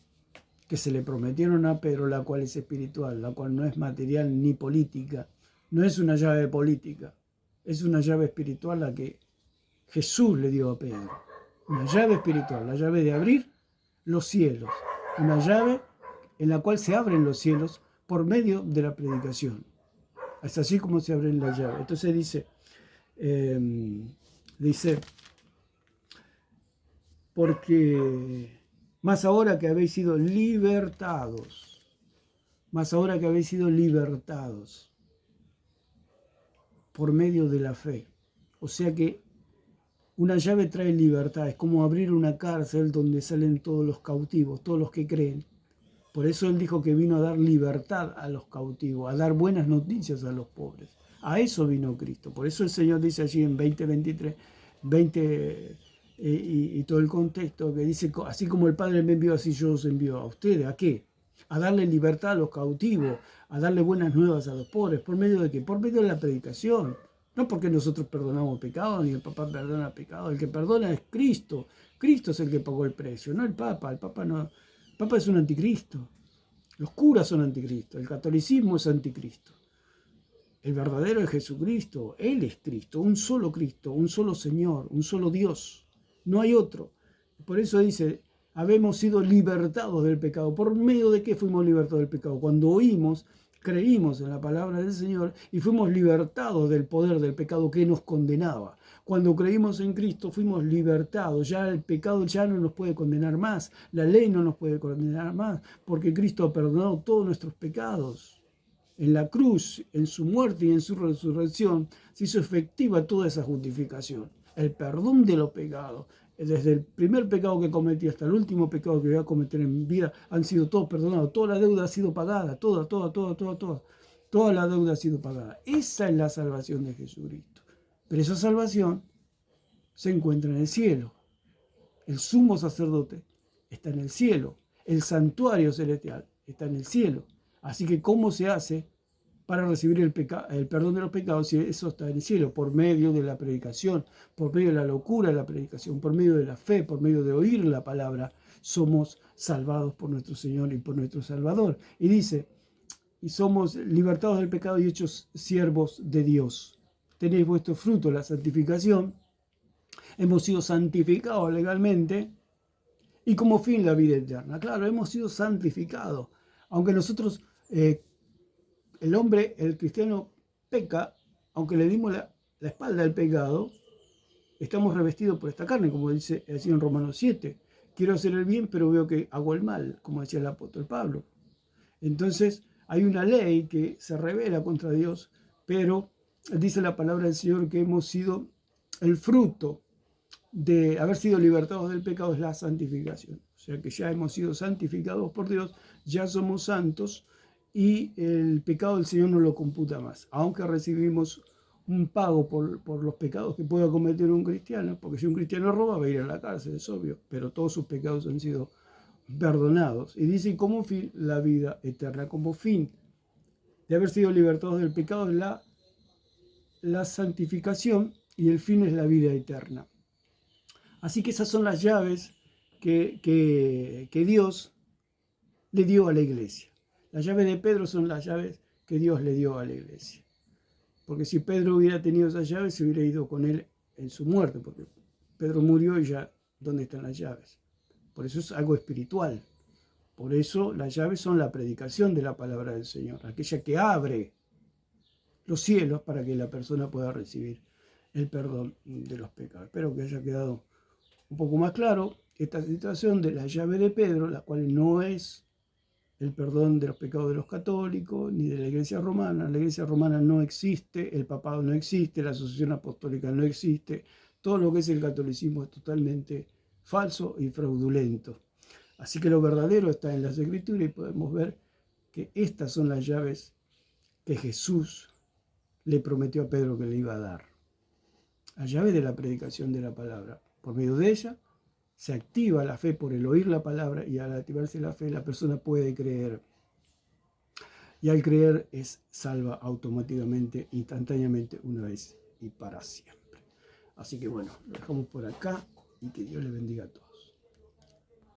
[SPEAKER 1] que se le prometieron a Pedro, la cual es espiritual, la cual no es material ni política, no es una llave política, es una llave espiritual la que Jesús le dio a Pedro. Una llave espiritual, la llave de abrir los cielos, una llave en la cual se abren los cielos por medio de la predicación. Es así como se abren las llaves. Entonces dice, porque más ahora que habéis sido libertados, por medio de la fe. O sea que una llave trae libertad, es como abrir una cárcel donde salen todos los cautivos, todos los que creen. Por eso él dijo que vino a dar libertad a los cautivos, a dar buenas noticias a los pobres. A eso vino Cristo. Por eso el Señor dice allí en 20:23, 20 y todo el contexto, que dice, así como el Padre me envió, así yo os envío a ustedes. ¿A qué? A darle libertad a los cautivos, a darle buenas nuevas a los pobres. ¿Por medio de qué? Por medio de la predicación. No porque nosotros perdonamos pecados, ni el Papa perdona pecados. El que perdona es Cristo. Cristo es el que pagó el precio, no el Papa. El Papa es un anticristo. Los curas son anticristo. El catolicismo es anticristo. El verdadero es Jesucristo. Él es Cristo, un solo Señor, un solo Dios. No hay otro. Por eso dice, habemos sido libertados del pecado. ¿Por medio de qué fuimos libertados del pecado? Cuando oímos, creímos en la palabra del Señor y fuimos libertados del poder del pecado que nos condenaba. Cuando creímos en Cristo fuimos libertados, ya el pecado ya no nos puede condenar más, la ley no nos puede condenar más, porque Cristo ha perdonado todos nuestros pecados. En la cruz, en su muerte y en su resurrección, se hizo efectiva toda esa justificación, el perdón de los pecados, desde el primer pecado que cometí hasta el último pecado que voy a cometer en mi vida, han sido todos perdonados. Toda la deuda ha sido pagada, toda. Toda la deuda ha sido pagada. Esa es la salvación de Jesucristo. Pero esa salvación se encuentra en el cielo. El sumo sacerdote está en el cielo. El santuario celestial está en el cielo. Así que, ¿cómo se hace para recibir el perdón de los pecados si eso está en el cielo? Por medio de la predicación, por medio de la locura de la predicación, por medio de la fe, por medio de oír la palabra, somos salvados por nuestro Señor y por nuestro Salvador. Y dice, y somos libertados del pecado y hechos siervos de Dios. Tenéis vuestro fruto, la santificación. Hemos sido santificados legalmente y como fin la vida eterna. Claro, hemos sido santificados. Aunque nosotros, el hombre, el cristiano, peca, aunque le dimos la espalda al pecado, estamos revestidos por esta carne, como dice así en Romanos 7. Quiero hacer el bien, pero veo que hago el mal, como decía el apóstol Pablo. Entonces, hay una ley que se revela contra Dios, pero dice la palabra del Señor que hemos sido el fruto de haber sido libertados del pecado es la santificación. O sea que ya hemos sido santificados por Dios, ya somos santos y el pecado del Señor no lo computa más. Aunque recibimos un pago por los pecados que pueda cometer un cristiano, porque si un cristiano roba va a ir a la cárcel, es obvio, pero todos sus pecados han sido perdonados. Y dice como fin la vida eterna, como fin de haber sido libertados del pecado es la santificación y el fin es la vida eterna. Así que esas son las llaves que Dios le dio a la iglesia. Las llaves de Pedro son las llaves que Dios le dio a la iglesia. Porque si Pedro hubiera tenido esas llaves, se hubiera ido con él en su muerte, porque Pedro murió y ya, ¿dónde están las llaves? Por eso es algo espiritual. Por eso las llaves son la predicación de la palabra del Señor, aquella que abre los cielos para que la persona pueda recibir el perdón de los pecados. Espero que haya quedado un poco más claro esta situación de la llave de Pedro, la cual no es el perdón de los pecados de los católicos ni de la Iglesia romana. La Iglesia romana no existe, el papado no existe, la asociación apostólica no existe. Todo lo que es el catolicismo es totalmente falso y fraudulento. Así que lo verdadero está en las Escrituras y podemos ver que estas son las llaves que Jesús le prometió a Pedro que le iba a dar. La llave de la predicación de la palabra. Por medio de ella se activa la fe por el oír la palabra y al activarse la fe la persona puede creer. Y al creer es salva automáticamente, instantáneamente, una vez y para siempre. Así que bueno, lo dejamos por acá y que Dios le bendiga a todos.